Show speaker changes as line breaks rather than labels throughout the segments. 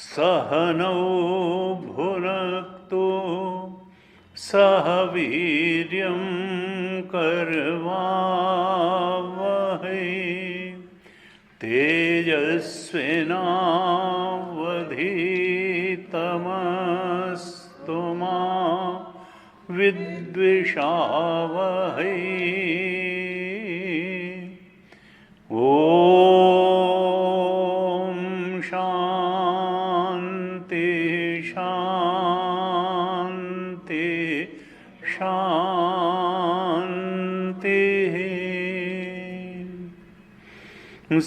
सहनौ भुनक्तु सह वीर्यं करवावहै तेजस्विनावधीतमस्तु मा विद्विषावहै। शांति शांति शांति।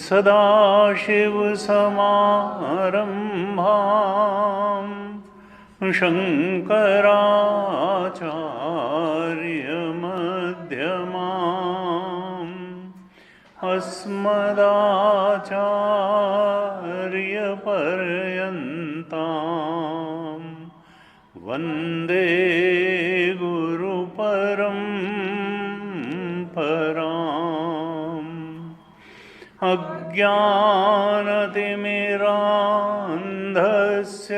सदाशिवसमारम्भां शङ्कराचार्यमध्यमाम् अस्मदाचार्यपर्यन्तां वन्दे गुरुपरम्पराम्। अज्ञानतिमिरान्धस्य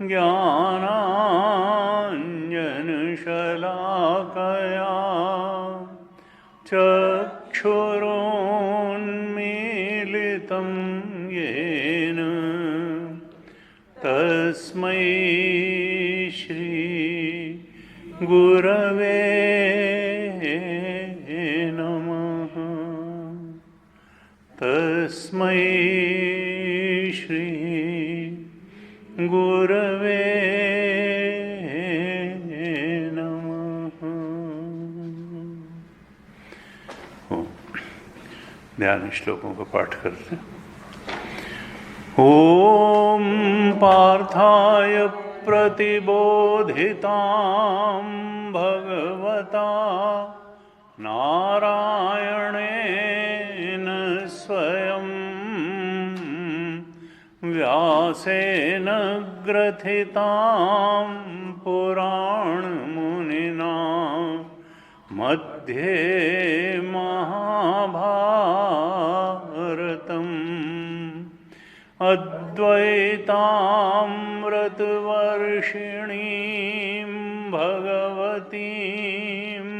ज्ञानाञ्जनशलाकया चक्षुरुन्मीलितं येन तस्मै श्री गुरवे नमः। तस्मै श्री गुरवे ध्यान श्लोकों का पाठ करते हैं। ओम पार्थाय प्रतिबोधितां भगवता नारायणेन स्वयं व्यासेन ग्रथितां पुराणमुनिना मध्ये महाभारतम् अद्वैतामृतवर्षिणीं भगवतीम्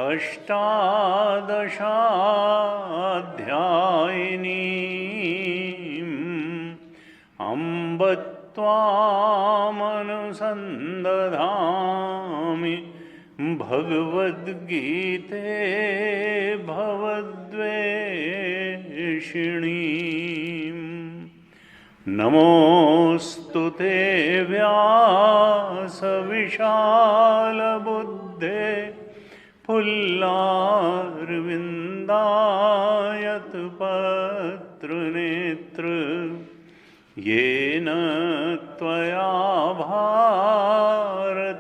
अष्टादशाध्यायिनीम् अम्ब त्वामनुसन्दधामि भगवद्गीते भवद्वेषिणीम्। नमोऽस्तु ते व्यासविशालबुद्धे पुल्लारविन्दायतपत्रनेत्र येन त्वया भारततैलपूर्णा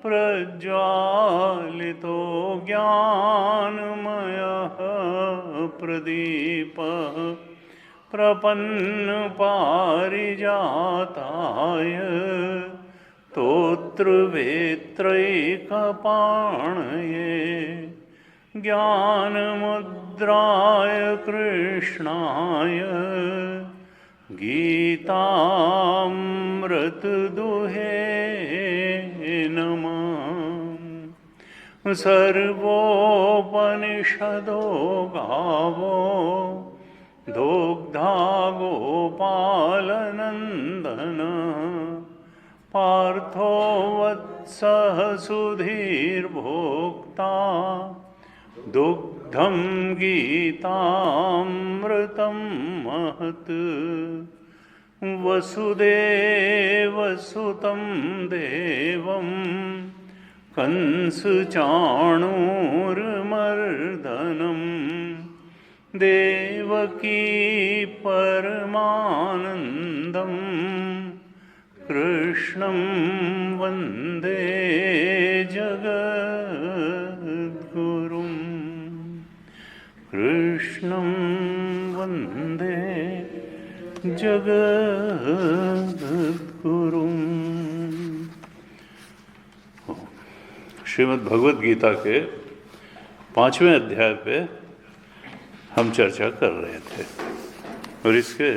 प्रज्वालितो ज्ञानमयः प्रदीपः प्रपन्नपारिजाताय स्तोत्रवेत्रैकपाणये ज्ञानमुद्राय कृष्णाय गीतामृतदुहे नमः। सर्वोपनिषदो गावो दोग्धा गोपालनन्दन पार्थो वत्सः सुधीर्भोक्ता दुग्धं गीतामृतं महत् वसुदेवसुतं देवं कंसचाणूरमर्दनं देवकी परमानन्दं कृष्णं वन्दे जगद्गुरुं कृष्णं वन्दे जगद्गुरुं। श्रीमद् भगवद गीता के 5वें अध्याय पे हम चर्चा कर रहे थे और इसके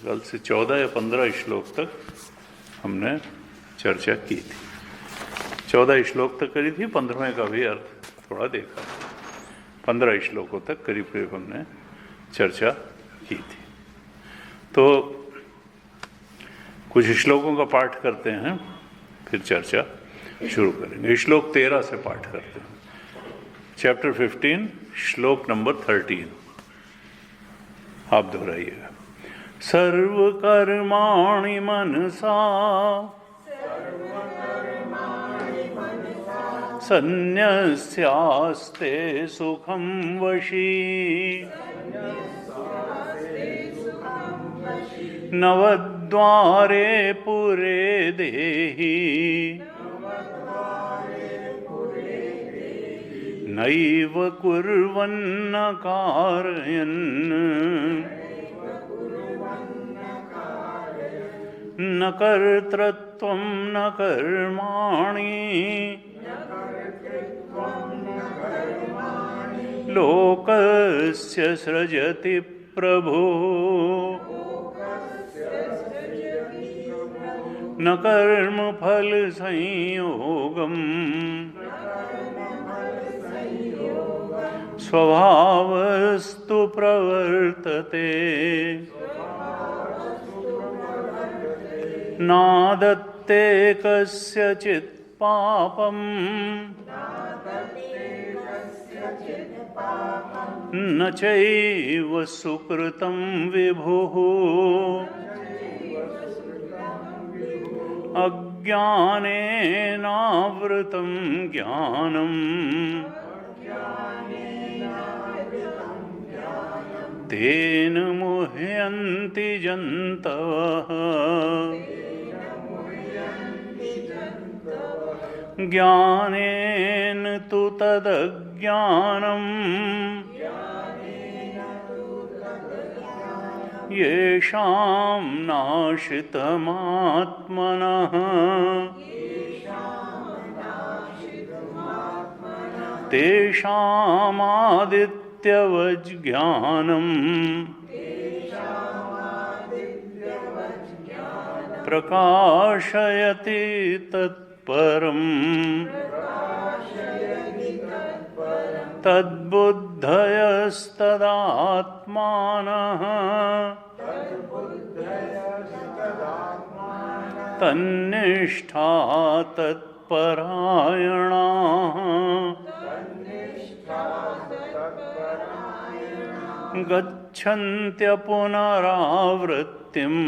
कल से 14 या 15 श्लोक तक हमने चर्चा की थी। 14 श्लोक तक करी थी, 15वें का भी अर्थ थोड़ा देखा। 15 श्लोकों तक करीब करीब हमने चर्चा की थी। तो कुछ श्लोकों का पाठ करते हैं, फिर चर्चा शुरू करेंगे। श्लोक 13 से पाठ करते हैं। चैप्टर 15 श्लोक नंबर 13 आप दोहराइएगा। सर्वकर्माणि मनसा सन्न्यस्यास्ते सुखं वशी नवद्वारे पुरे देहि नैव कुर्वन्न कारयन् न कर्तृत्वं न कर्माणि लोकस्य सृजति प्रभो न कर्मफल संयोगम् स्वभावस्तु प्रवर्तते नादत्ते कस्यचित् पापम् न चैव सुकृतं विभुः अज्ञानेनावृतं ज्ञानम् तेन मुह्यन्ति जन्तवः ज्ञानेन तु तदज्ञानम् येषां नाशितमात्मनः तेषामादित्यवज्ज्ञानम् प्रकाशयति तत्परम् तद्बुद्धयस्तदात्मानः तन्निष्ठा तत्परायणाः गच्छन्त्य पुनरावृत्तिम्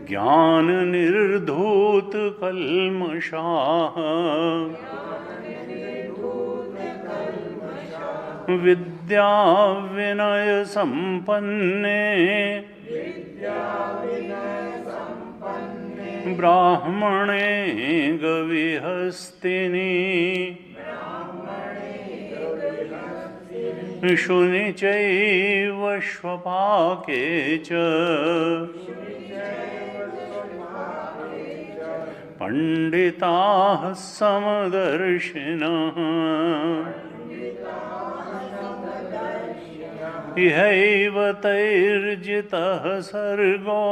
ज्ञाननिर्धूतकल्मषाः विद्याविनयसम्पन्ने ब्राह्मणे गविहस्तिनि शुनि चैव श्वपाके च पंडिताः समदर्शिनः इहैव तैर्जितः सर्गो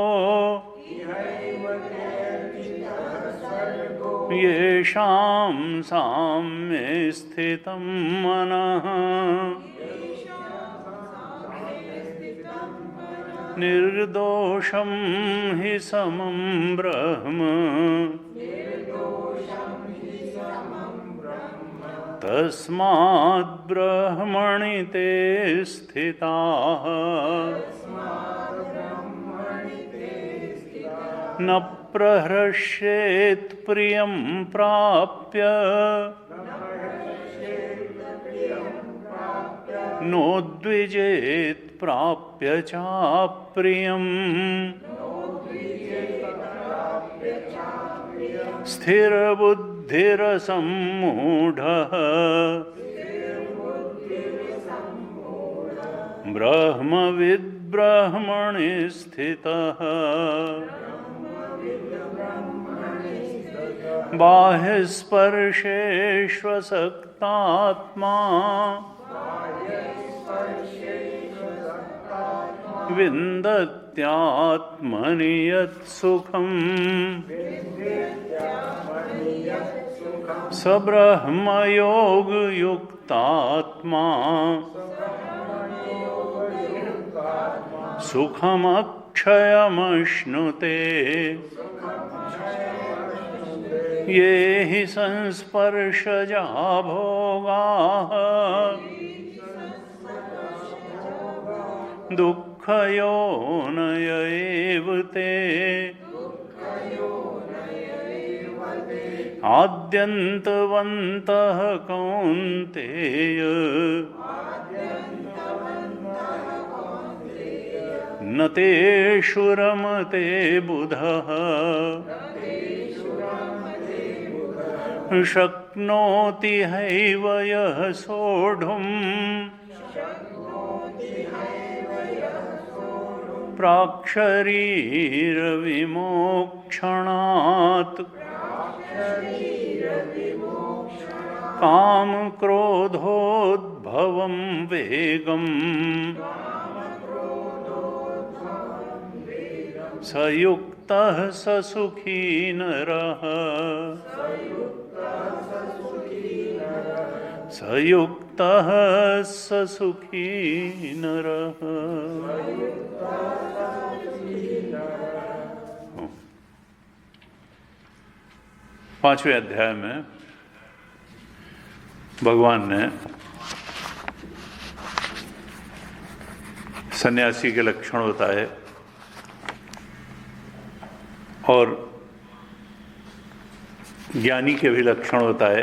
येषां साम्ये स्थितं मनः निर्दोषं हि समं ब्रह्म तस्माद् ब्रह्मणि ते स्थिताः न प्रहृष्येत् प्रियं प्राप्य नोद्विजेत् प्राप्य चाप्रियम् स्थिरबुद्धिरसम्मूढः ब्रह्मविद् ब्रह्मणि स्थितः बाह्यस्पर्शेष्वसक्तात्मा विन्दत्यात्मनि यत्सुखम् स ब्रह्मयोगयुक्तात्मा सुखमक्षयमश्नुते ये हि संस्पर्शजा भोगाः दुःखयोनय एव ते आद्यन्तवन्तः कौन्तेय न तेषु रमते बुधः शक्नोति हैव यः सोढुम् प्राक्शरीरविमोक्षणात् कामक्रोधोद्भवं वेगम् स युक्तः स सुखी नरः स युक्तः स सुखी नरः। पांचवें अध्याय में भगवान ने सन्यासी के लक्षण बताए और ज्ञानी के भी लक्षण बताए।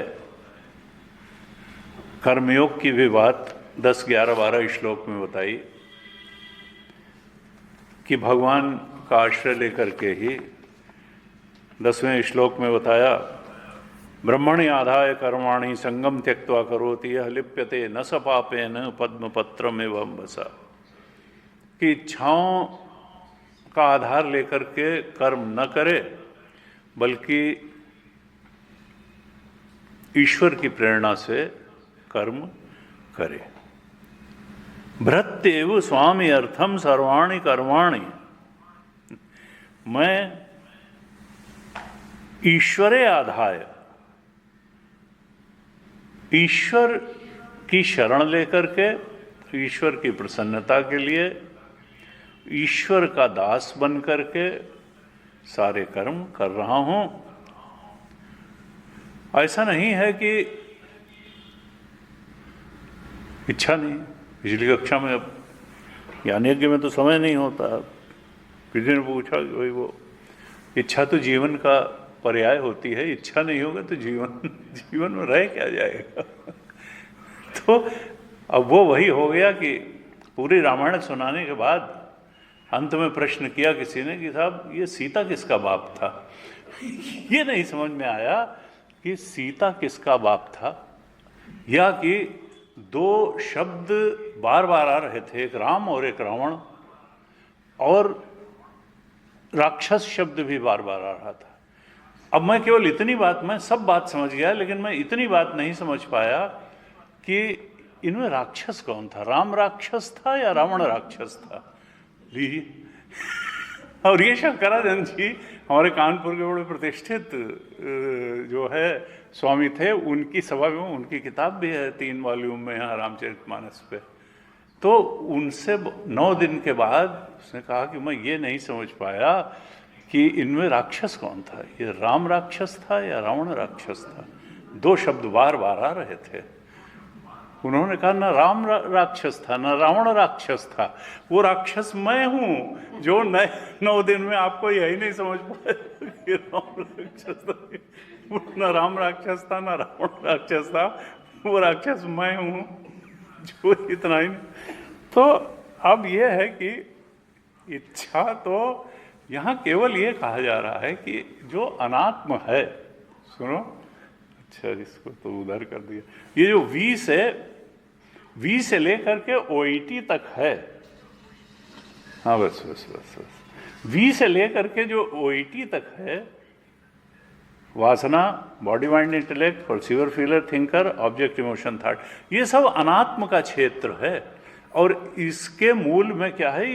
कर्मयोग की भी बात 10, 11, 12 श्लोक में बताई कि भगवान का आश्रय लेकर के ही 10वें श्लोक में बताया ब्रह्मणि आधाय कर्माणि संगम त्यक्त्वा करोति यह लिप्यते न स पापेन पद्मपत्रमेव अम्बसा, कि इच्छाओं का आधार लेकर के कर्म न करे बल्कि ईश्वर की प्रेरणा से कर्म करे। भृत्येव स्वामी अर्थम सर्वाणि कर्माणि, मैं ईश्वरे आधाय, ईश्वर की शरण लेकर के ईश्वर की प्रसन्नता के लिए ईश्वर का दास बन करके सारे कर्म कर रहा हूं। ऐसा नहीं है कि इच्छा नहीं। पिछली कक्षा में अब ज्ञानयज्ञ में तो समय नहीं होता। किसी ने पूछा कि भाई वो इच्छा तो जीवन का पर्याय होती है, इच्छा नहीं होगा तो जीवन में रह क्या जाएगा। तो अब वो वही हो गया कि पूरी रामायण सुनाने के बाद अंत में प्रश्न किया किसी ने कि साहब ये सीता किसका बाप था। ये नहीं समझ में आया कि सीता किसका बाप था, या कि दो शब्द बार बार आ रहे थे, एक राम और एक रावण, और राक्षस शब्द भी बार बार आ रहा था। अब मैं केवल इतनी बात, मैं सब बात समझ गया, लेकिन मैं इतनी बात नहीं समझ पाया कि इनमें राक्षस कौन था, राम राक्षस था या रावण राक्षस था। लीजिए और ये शंकरानंद जी हमारे कानपुर के बड़े प्रतिष्ठित जो है स्वामी थे, उनकी सभा में उनकी किताब भी है 3 वॉल्यूम में यहाँ रामचरितमानस पे। तो उनसे 9 दिन के बाद उसने कहा कि मैं ये नहीं समझ पाया कि इनमें राक्षस कौन था, ये राम राक्षस था या रावण राक्षस था। 2 शब्द बार बार आ रहे थे। उन्होंने कहा ना राम राक्षस था ना रावण राक्षस था, वो राक्षस मैं हूं जो 9 दिन में आपको यही नहीं समझ पाया कि राम राक्षस था, ना राम राक्षस था ना रावण राक्षस था, वो राक्षस मैं हूं जो इतना ही। तो अब ये है कि इच्छा, तो यहाँ केवल ये कहा जा रहा है कि जो अनात्म है, सुनो, अच्छा इसको तो उधर कर दिया, ये जो वी से लेकर के OIT तक है, हाँ बस बस बस बस, वी से लेकर के जो OIT तक है, वासना, body mind intellect, perceiver feeler thinker, object emotion thought, ये सब अनात्म का क्षेत्र है। और इसके मूल में क्या है,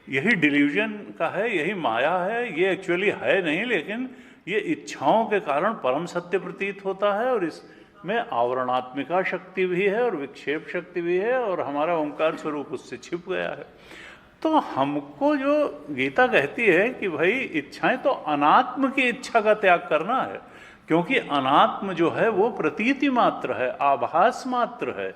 यही डिल्यूजन का है, यही माया है, ये एक्चुअली है नहीं, लेकिन ये इच्छाओं के कारण परम सत्य प्रतीत होता है। और इसमें आवरणात्मिका शक्ति भी है और विक्षेप शक्ति भी है, और हमारा ओंकार स्वरूप उससे छिप गया है। तो हमको जो गीता कहती है कि भाई इच्छाएं तो अनात्म की इच्छा का त्याग करना है, क्योंकि अनात्म जो है वो प्रतीति मात्र है, आभास मात्र है।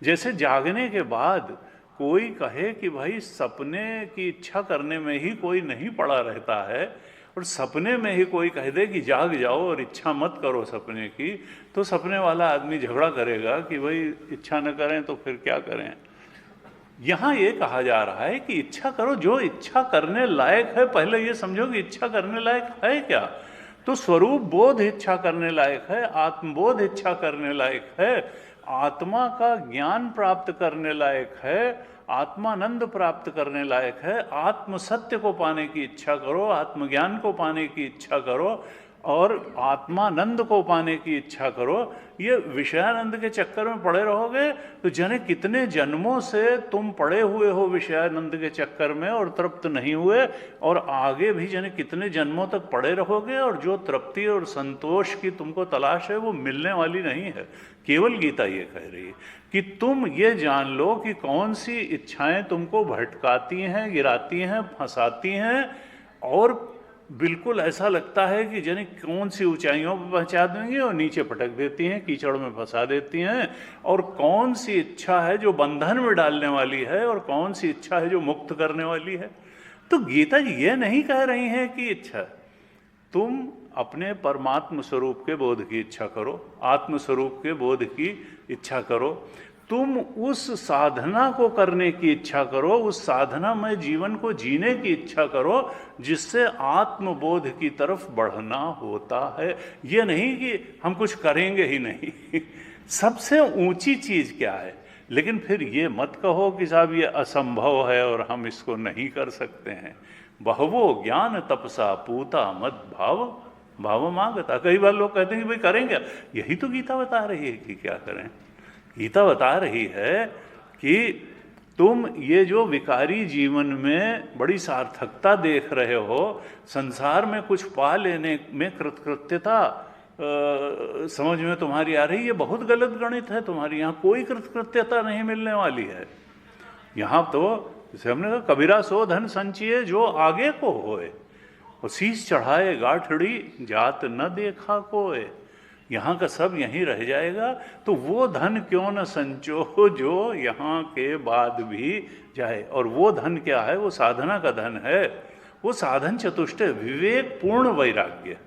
जैसे जागने के बाद कोई कहे कि भाई सपने की इच्छा करने में ही कोई नहीं पड़ा रहता है, और सपने में ही कोई कह दे कि जाग जाओ और इच्छा मत करो सपने की, तो सपने वाला आदमी झगड़ा करेगा कि भाई इच्छा न करें तो फिर क्या करें। यहाँ ये कहा जा रहा है कि इच्छा करो, जो इच्छा करने लायक है। पहले ये समझो कि इच्छा करने लायक है क्या, तो स्वरूप बोध इच्छा करने लायक है, आत्मबोध इच्छा करने लायक है, आत्मा का ज्ञान प्राप्त करने लायक है, आत्मानंद प्राप्त करने लायक है, आत्म सत्य को पाने की इच्छा करो, आत्मज्ञान को पाने की इच्छा करो, और आत्मानंद को पाने की इच्छा करो। ये विषयानंद के चक्कर में पड़े रहोगे तो जाने कितने जन्मों से तुम पड़े हुए हो विषयानंद के चक्कर में और तृप्त नहीं हुए, और आगे भी जाने कितने जन्मों तक पड़े रहोगे, और जो तृप्ति और संतोष की तुमको तलाश है वो मिलने वाली नहीं है। केवल गीता ये कह रही है कि तुम ये जान लो कि कौन सी इच्छाएं तुमको भटकाती हैं, गिराती हैं, फंसाती हैं, और बिल्कुल ऐसा लगता है कि जाने कौन सी ऊंचाइयों पर पहुंचा देंगी और नीचे पटक देती हैं, कीचड़ में फंसा देती हैं, और कौन सी इच्छा है जो बंधन में डालने वाली है और कौन सी इच्छा है जो मुक्त करने वाली है। तो गीता जी ये नहीं कह रही हैं कि इच्छा, तुम अपने परमात्म स्वरूप के बोध की इच्छा करो, आत्म स्वरूप के बोध की इच्छा करो, तुम उस साधना को करने की इच्छा करो, उस साधना में जीवन को जीने की इच्छा करो जिससे आत्मबोध की तरफ बढ़ना होता है। ये नहीं कि हम कुछ करेंगे ही नहीं सबसे ऊंची चीज क्या है। लेकिन फिर ये मत कहो कि साहब ये असंभव है और हम इसको नहीं कर सकते हैं। बहवो ज्ञान तपसा पूता मद भाव भाव मांगता। कई बार लोग कहते हैं कि भाई करेंगे, यही तो गीता बता रही है कि क्या करें। गीता बता रही है कि तुम ये जो विकारी जीवन में बड़ी सार्थकता देख रहे हो, संसार में कुछ पा लेने में कृतकृत्यता समझ में तुम्हारी आ रही है, बहुत गलत गणित है तुम्हारी। यहाँ कोई कृतकृत्यता नहीं मिलने वाली है। यहाँ तो जैसे हमने कहा, कबीरा सो धन संचिए जो आगे को होए, और शीश चढ़ाए गाठड़ी जात न देखा कोए। यहाँ का सब यहीं रह जाएगा, तो वो धन क्यों न संचो जो यहाँ के बाद भी जाए। और वो धन क्या है? वो साधना का धन है। वो साधन चतुष्टय, विवेक पूर्ण वैराग्य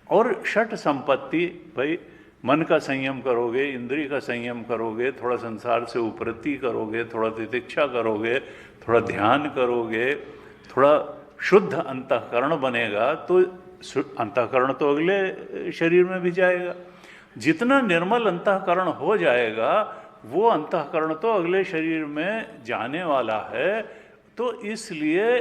और षट संपत्ति। भाई मन का संयम करोगे, इंद्रिय का संयम करोगे, थोड़ा संसार से उपरति करोगे, थोड़ा तितिक्षा करोगे, थोड़ा ध्यान करोगे, थोड़ा शुद्ध अंतःकरण बनेगा, तो अंतःकरण तो अगले शरीर में भी जाएगा। जितना निर्मल अंतःकरण हो जाएगा वो अंतःकरण तो अगले शरीर में जाने वाला है। तो इसलिए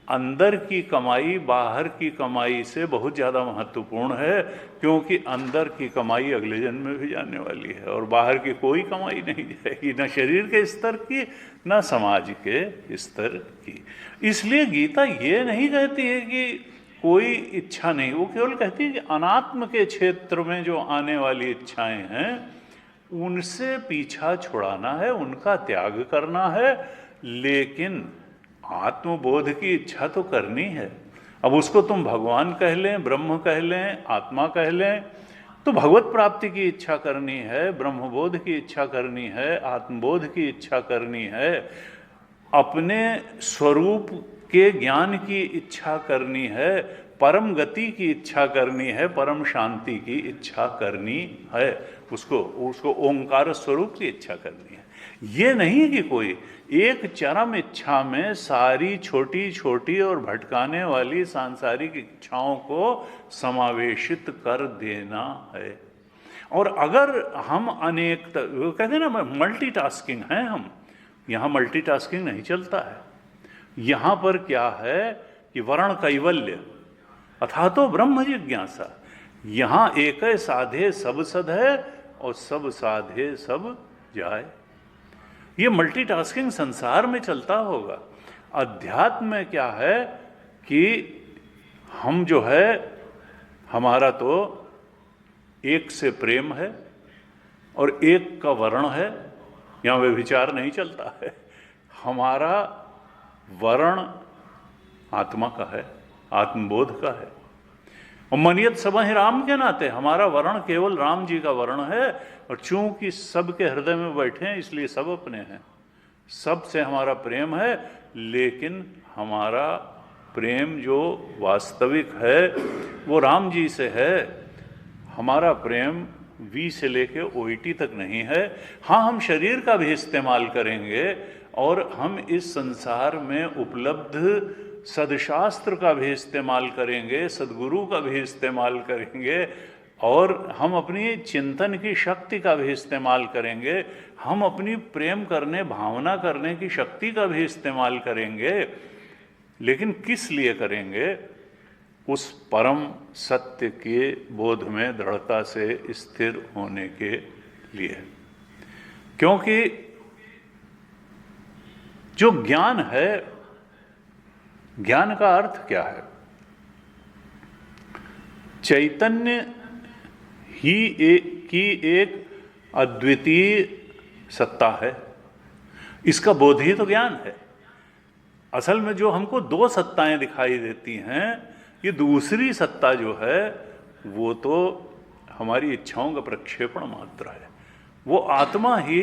अंदर की कमाई बाहर की कमाई से बहुत ज़्यादा महत्वपूर्ण है, क्योंकि अंदर की कमाई अगले जन्म में भी जाने वाली है और बाहर की कोई कमाई नहीं जाएगी, ना शरीर के स्तर की ना समाज के स्तर की। इसलिए गीता ये नहीं कहती है कि कोई इच्छा नहीं, वो केवल कहती है कि अनात्म के क्षेत्र में जो आने वाली इच्छाएं हैं उनसे पीछा छुड़ाना है, उनका त्याग करना है, लेकिन आत्मबोध की इच्छा तो करनी है। अब उसको तुम भगवान कह लें, ब्रह्म कह लें, आत्मा कह लें, तो भगवत प्राप्ति की इच्छा करनी है, ब्रह्मबोध की इच्छा करनी है, आत्मबोध की इच्छा करनी है, अपने स्वरूप के ज्ञान की इच्छा करनी है, परम गति की इच्छा करनी है, परम शांति की इच्छा करनी है, उसको ओंकार स्वरूप की इच्छा करनी है। ये नहीं कि कोई एक चरम इच्छा में सारी छोटी छोटी और भटकाने वाली सांसारिक इच्छाओं को समावेशित कर देना है। और अगर हम अनेक, वो कहते हैं ना मल्टीटास्किंग है हम, यहाँ मल्टीटास्किंग नहीं चलता है। यहाँ पर क्या है कि वर्ण कैवल्य अथा तो ब्रह्म जिज्ञासा, यहाँ एक साधे सब सद है और सब साधे सब जाए। ये मल्टीटास्किंग संसार में चलता होगा। अध्यात्म में क्या है कि हम जो है, हमारा तो एक से प्रेम है और एक का वर्ण है, यहाँ व्यभिचार नहीं चलता है। हमारा वर्ण आत्मा का है, आत्मबोध का है। और मनियत सब ही राम के नाते हमारा वर्ण केवल राम जी का वर्ण है, और चूंकि सबके हृदय में बैठे हैं इसलिए सब अपने हैं, सब से हमारा प्रेम है। लेकिन हमारा प्रेम जो वास्तविक है वो राम जी से है। हमारा प्रेम वी से लेके ओईटी तक नहीं है। हाँ, हम शरीर का भी इस्तेमाल करेंगे और हम इस संसार में उपलब्ध सदशास्त्र का भी इस्तेमाल करेंगे, सदगुरु का भी इस्तेमाल करेंगे, और हम अपनी चिंतन की शक्ति का भी इस्तेमाल करेंगे, हम अपनी प्रेम करने, भावना करने की शक्ति का भी इस्तेमाल करेंगे। लेकिन किस लिए करेंगे? उस परम सत्य के बोध में दृढ़ता से स्थिर होने के लिए। क्योंकि जो ज्ञान है, ज्ञान का अर्थ क्या है? चैतन्य ही की एक अद्वितीय सत्ता है, इसका बोध ही तो ज्ञान है। असल में जो हमको दो सत्ताएं दिखाई देती हैं, ये दूसरी सत्ता जो है वो तो हमारी इच्छाओं का प्रक्षेपण मात्र है। वो आत्मा ही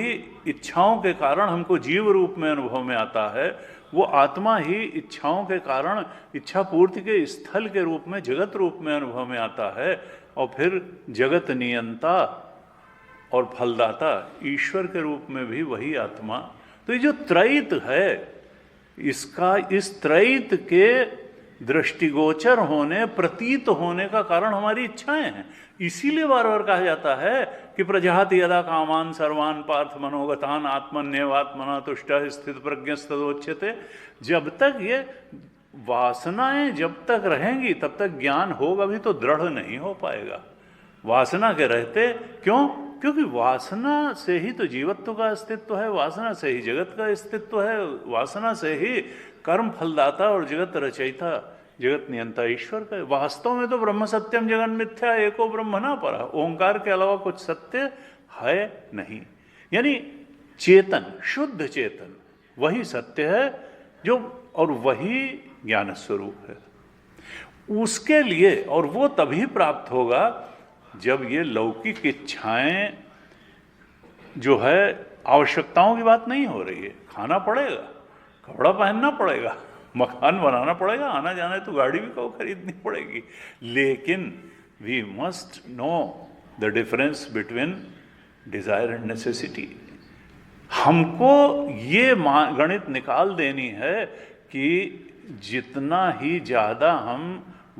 इच्छाओं के कारण हमको जीव रूप में अनुभव में आता है, वो आत्मा ही इच्छाओं के कारण इच्छा पूर्ति के स्थल के रूप में, जगत रूप में अनुभव में आता है, और फिर जगत नियंता और फलदाता ईश्वर के रूप में भी वही आत्मा। तो ये जो त्रैत है, इसका इस त्रैत के दृष्टिगोचर होने, प्रतीत होने का कारण हमारी इच्छाएं हैं। इसीलिए बार बार कहा जाता है कि प्रजाति यदा कामान सर्वान पार्थ मनोगतान आत्मन्यवात्मना तुष्ट स्थित प्रज्ञस्तदोच्यते। जब तक ये वासनाएं जब तक रहेंगी तब तक ज्ञान होगा भी तो दृढ़ नहीं हो पाएगा। वासना के रहते क्यों? क्योंकि वासना से ही तो जीवत्व का अस्तित्व है, वासना से ही जगत का अस्तित्व है, वासना से ही कर्म फलदाता और जगत रचयिता, जगत नियंता ईश्वर का। वास्तव में तो ब्रह्म सत्यम जगन मिथ्या एको ब्रह्म ना परा, ओंकार के अलावा कुछ सत्य है नहीं। यानी चेतन, शुद्ध चेतन वही सत्य है जो, और वही ज्ञान स्वरूप है। उसके लिए, और वो तभी प्राप्त होगा जब ये लौकिक इच्छाएं जो है, आवश्यकताओं की बात नहीं हो रही है। खाना पड़ेगा, कपड़ा पहनना पड़ेगा, मकान बनाना पड़ेगा, आना जाना है तो गाड़ी भी कहो खरीदनी पड़ेगी। लेकिन we must know the difference between desire and necessity. हमको ये गणित निकाल देनी है कि जितना ही ज़्यादा हम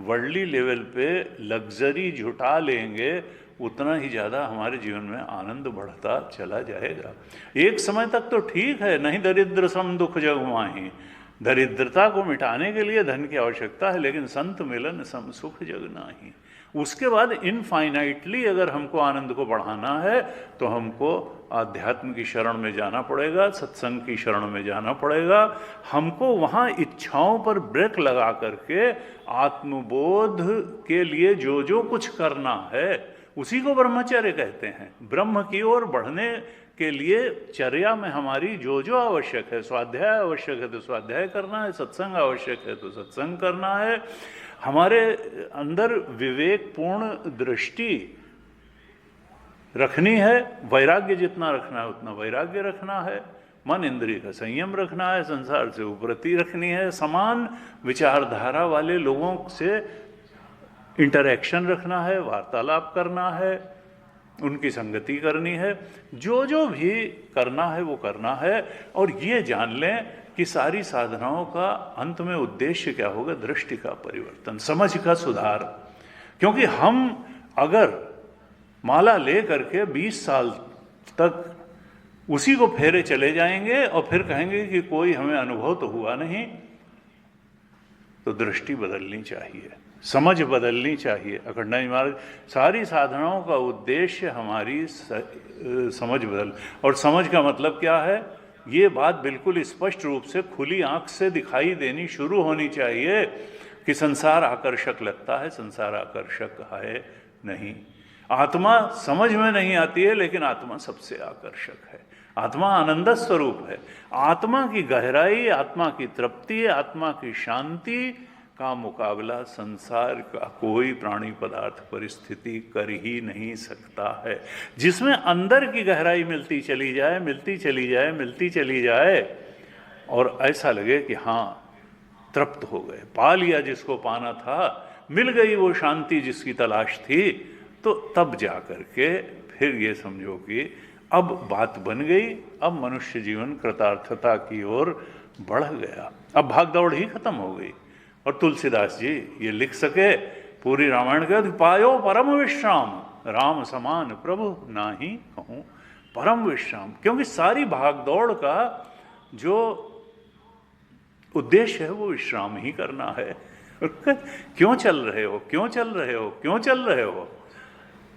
वर्ल्डली लेवल पे लग्जरी जुटा लेंगे उतना ही ज़्यादा हमारे जीवन में आनंद बढ़ता चला जाएगा। एक समय तक तो ठीक है, नहीं दरिद्र सम दुख जग माही, दरिद्रता को मिटाने के लिए धन की आवश्यकता है, लेकिन संत मिलन सम सुख जग नाही। उसके बाद इनफाइनाइटली अगर हमको आनंद को बढ़ाना है तो हमको आध्यात्म की शरण में जाना पड़ेगा, सत्संग की शरण में जाना पड़ेगा। हमको वहाँ इच्छाओं पर ब्रेक लगा करके आत्मबोध के लिए जो जो कुछ करना है उसी को ब्रह्मचर्य कहते हैं। ब्रह्म की ओर बढ़ने के लिए चर्या में हमारी जो जो आवश्यक है, स्वाध्याय आवश्यक है तो स्वाध्याय करना है, सत्संग आवश्यक है तो सत्संग करना है, हमारे अंदर विवेकपूर्ण दृष्टि रखनी है, वैराग्य जितना रखना है उतना वैराग्य रखना है, मन इंद्रिय का संयम रखना है, संसार से उपरति रखनी है, समान विचारधारा वाले लोगों से इंटरेक्शन रखना है, वार्तालाप करना है, उनकी संगति करनी है, जो जो भी करना है वो करना है। और ये जान लें कि सारी साधनाओं का अंत में उद्देश्य क्या होगा? दृष्टि का परिवर्तन, समझ का सुधार। क्योंकि हम अगर माला ले करके 20 साल तक उसी को फेरे चले जाएंगे और फिर कहेंगे कि कोई हमें अनुभव तो हुआ नहीं, तो दृष्टि बदलनी चाहिए, समझ बदलनी चाहिए। अखंडानंद महाराज, सारी साधनाओं का उद्देश्य हमारी समझ बदल, और समझ का मतलब क्या है? ये बात बिल्कुल स्पष्ट रूप से खुली आंख से दिखाई देनी शुरू होनी चाहिए कि संसार आकर्षक लगता है, संसार आकर्षक है नहीं। आत्मा समझ में नहीं आती है, लेकिन आत्मा सबसे आकर्षक है। आत्मा आनंद स्वरूप है। आत्मा की गहराई, आत्मा की तृप्ति, आत्मा की शांति का मुकाबला संसार का कोई प्राणी पदार्थ परिस्थिति कर ही नहीं सकता है। जिसमें अंदर की गहराई मिलती चली जाए, मिलती चली जाए, मिलती चली जाए, और ऐसा लगे कि हाँ तृप्त हो गए, पा लिया जिसको पाना था, मिल गई वो शांति जिसकी तलाश थी, तो तब जा करके फिर ये समझो कि अब बात बन गई, अब मनुष्य जीवन कृतार्थता की ओर बढ़ गया, अब भागदौड़ ही खत्म हो गई। और तुलसीदास जी ये लिख सके पूरी रामायण के, पायो परम विश्राम, राम समान प्रभु नाही कहूँ परम विश्राम। क्योंकि सारी भागदौड़ का जो उद्देश्य है वो विश्राम ही करना है। क्यों चल रहे हो, क्यों चल रहे हो, क्यों चल रहे हो?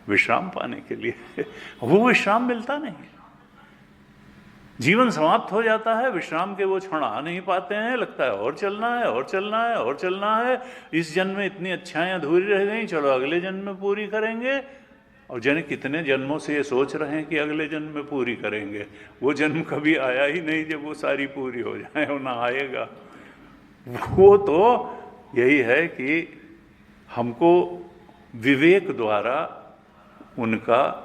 विश्राम पाने के लिए। वो विश्राम मिलता नहीं, जीवन समाप्त हो जाता है, विश्राम के वो क्षण आ नहीं पाते हैं, लगता है और चलना है, और चलना है, और चलना है। इस जन्म में इतनी अच्छाएं अधूरी रह गई, चलो अगले जन्म में पूरी करेंगे। और जन कितने जन्मों से ये सोच रहे हैं कि अगले जन्म में पूरी करेंगे, वो जन्म कभी आया ही नहीं जब वो सारी पूरी हो जाए, और ना आएगा। वो तो यही है कि हमको विवेक द्वारा उनका,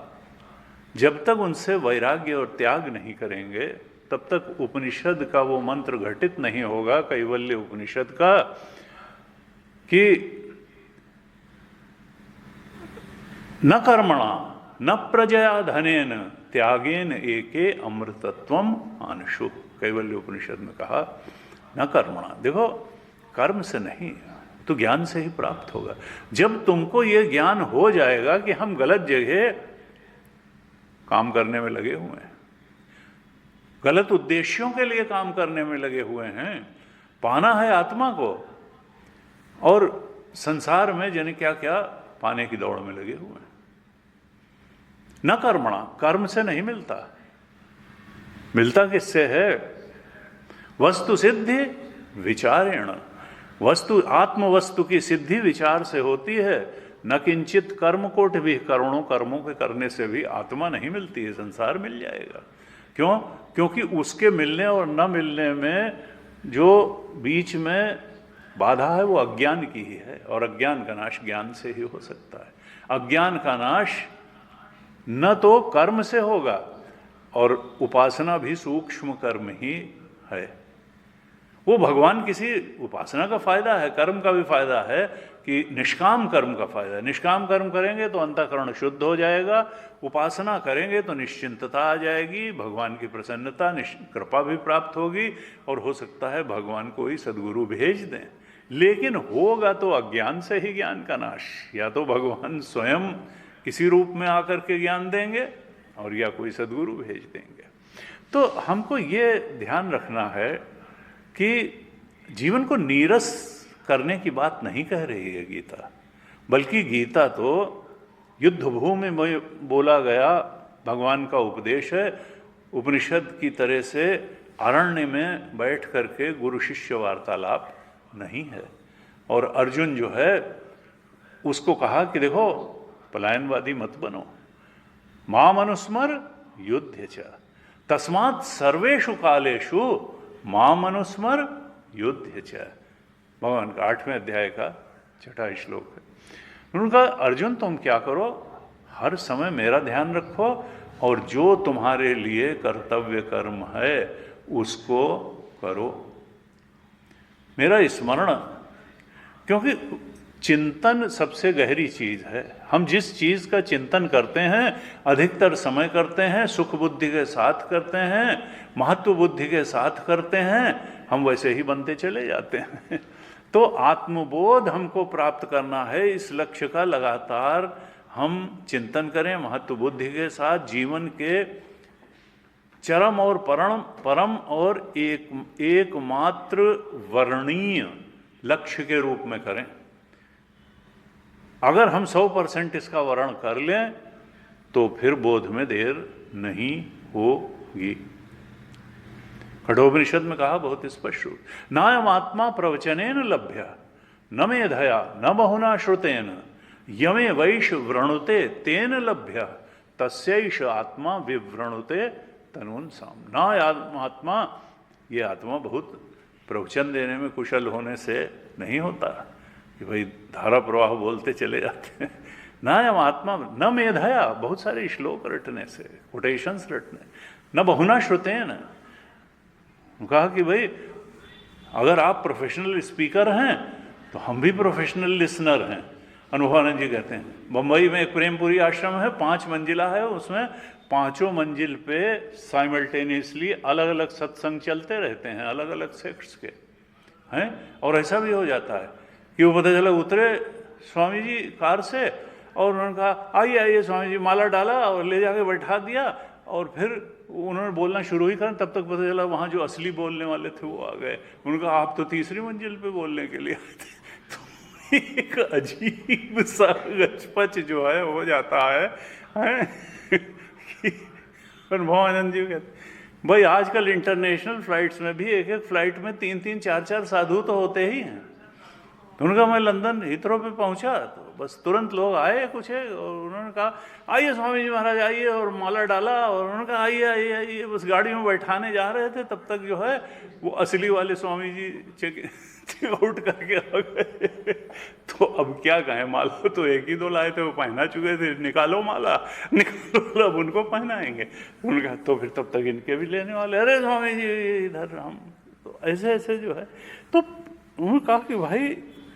जब तक उनसे वैराग्य और त्याग नहीं करेंगे तब तक उपनिषद का वो मंत्र घटित नहीं होगा, कैवल्य उपनिषद का, कि न कर्मणा न प्रजया धनेन त्यागेन एके अमृतत्वम आनशु। कैवल्य उपनिषद में कहा न कर्मणा, देखो कर्म से नहीं तो ज्ञान से ही प्राप्त होगा। जब तुमको ये ज्ञान हो जाएगा कि हम गलत जगह काम करने में लगे हुए हैं, गलत उद्देश्यों के लिए काम करने में लगे हुए हैं, पाना है आत्मा को, और संसार में जन क्या क्या पाने की दौड़ में लगे हुए हैं। न कर्मणा, कर्म से नहीं मिलता, मिलता किससे है? वस्तु सिद्धि विचारेण, वस्तु आत्म वस्तु की सिद्धि विचार से होती है। न किंचित कर्म कोट भी, करोड़ों कर्मों के करने से भी आत्मा नहीं मिलती है, संसार मिल जाएगा। क्यों? क्योंकि उसके मिलने और न मिलने में जो बीच में बाधा है वो अज्ञान की ही है, और अज्ञान का नाश ज्ञान से ही हो सकता है। अज्ञान का नाश न तो कर्म से होगा, और उपासना भी सूक्ष्म कर्म ही है। वो भगवान किसी उपासना का फायदा है, कर्म का भी फायदा है कि निष्काम कर्म का फायदा है। निष्काम कर्म करेंगे तो अंतःकरण शुद्ध हो जाएगा, उपासना करेंगे तो निश्चिंतता आ जाएगी, भगवान की प्रसन्नता कृपा भी प्राप्त होगी, और हो सकता है भगवान को ही सद्गुरु भेज दें। लेकिन होगा तो अज्ञान से ही ज्ञान का नाश, या तो भगवान स्वयं किसी रूप में आकर के ज्ञान देंगे, और या कोई सद्गुरु भेज देंगे। तो हमको ये ध्यान रखना है कि जीवन को नीरस करने की बात नहीं कह रही है गीता, बल्कि गीता तो युद्ध भूमि में बोला गया भगवान का उपदेश है। उपनिषद की तरह से अरण्य में बैठ करके गुरु शिष्य वार्तालाप नहीं है। और अर्जुन जो है उसको कहा कि देखो पलायनवादी मत बनो, माम अनुस्मर युद्ध च तस्मात् सर्वेषु कालेषु माम अनुस्मर युद्ध च। भगवान का 8वें अध्याय का 6वां श्लोक है। उनका अर्जुन तुम क्या करो, हर समय मेरा ध्यान रखो और जो तुम्हारे लिए कर्तव्य कर्म है उसको करो, मेरा स्मरण। क्योंकि चिंतन सबसे गहरी चीज है। हम जिस चीज का चिंतन करते हैं अधिकतर समय करते हैं सुख बुद्धि के साथ करते हैं, महत्व बुद्धि के साथ करते हैं, हम वैसे ही बनते चले जाते हैं। तो आत्मबोध हमको प्राप्त करना है, इस लक्ष्य का लगातार हम चिंतन करें महत्व बुद्धि के साथ, जीवन के चरम और परम और एकमात्र वर्णीय लक्ष्य के रूप में करें। अगर हम 100% इसका वर्ण कर लें तो फिर बोध में देर नहीं होगी। कठोपनिषद में कहा बहुत स्पष्ट रूप, नायम आत्मा प्रवचनेन लभ्य न मेधया न बहुना श्रुतेन यमे वैश वृणुते तेन लभ्य तस्यैष आत्मा विवृणुते तनुन साम। ना आत्मा, ये आत्मा बहुत प्रवचन देने में कुशल होने से नहीं होता कि भाई धारा प्रवाह बोलते चले जाते हैं। नायम आत्मा न मेधया, बहुत सारे श्लोक रटने से, कोटेशंस रटने, न बहुना श्रुतेन। कहा कि भाई अगर आप प्रोफेशनल स्पीकर हैं तो हम भी प्रोफेशनल लिसनर हैं। अनुभवानंद जी कहते हैं बम्बई में एक प्रेमपुरी आश्रम है, 5 मंजिला है, उसमें 5 मंजिल पे साइमल्टेनियसली अलग अलग सत्संग चलते रहते हैं, अलग अलग सेक्ट्स के हैं। और ऐसा भी हो जाता है कि वो पता चला उतरे स्वामी जी कार से और उन्होंने कहा आइए आइए स्वामी जी, माला डाला और ले जाके बैठा दिया और फिर उन्होंने बोलना शुरू ही करा, तब तक पता चला वहाँ जो असली बोलने वाले थे वो आ गए। उन्होंने कहा आप तो 3री मंजिल पे बोलने के लिए आए थे। तो एक अजीब सा गचपच जो है हो जाता है। भवानंद जी कहते भाई आजकल इंटरनेशनल फ्लाइट्स में भी एक फ्लाइट में 3-3, 4-4 साधु तो होते ही हैं। तो उनका मैं लंदन हीथ्रो पे पहुंचा तो बस तुरंत लोग आए कुछ है और उन्होंने कहा आइए स्वामी जी महाराज आइए, और माला डाला और उन्होंने कहा आइए आइए आइए, बस गाड़ी में बैठाने जा रहे थे तब तक जो है वो असली वाले स्वामी जी चेक आउट करके आ गए। तो अब क्या कहें, माला तो 1 ही 2 लाए थे, वो पहना चुके थे, निकालो माला निकालो, अब उनको पहनाएंगे। उन्होंने कहा तो फिर तब तक इनके भी लेने वाले, अरे स्वामी जी इधर हम, तो ऐसे ऐसे जो है। तो उन्होंने कहा कि भाई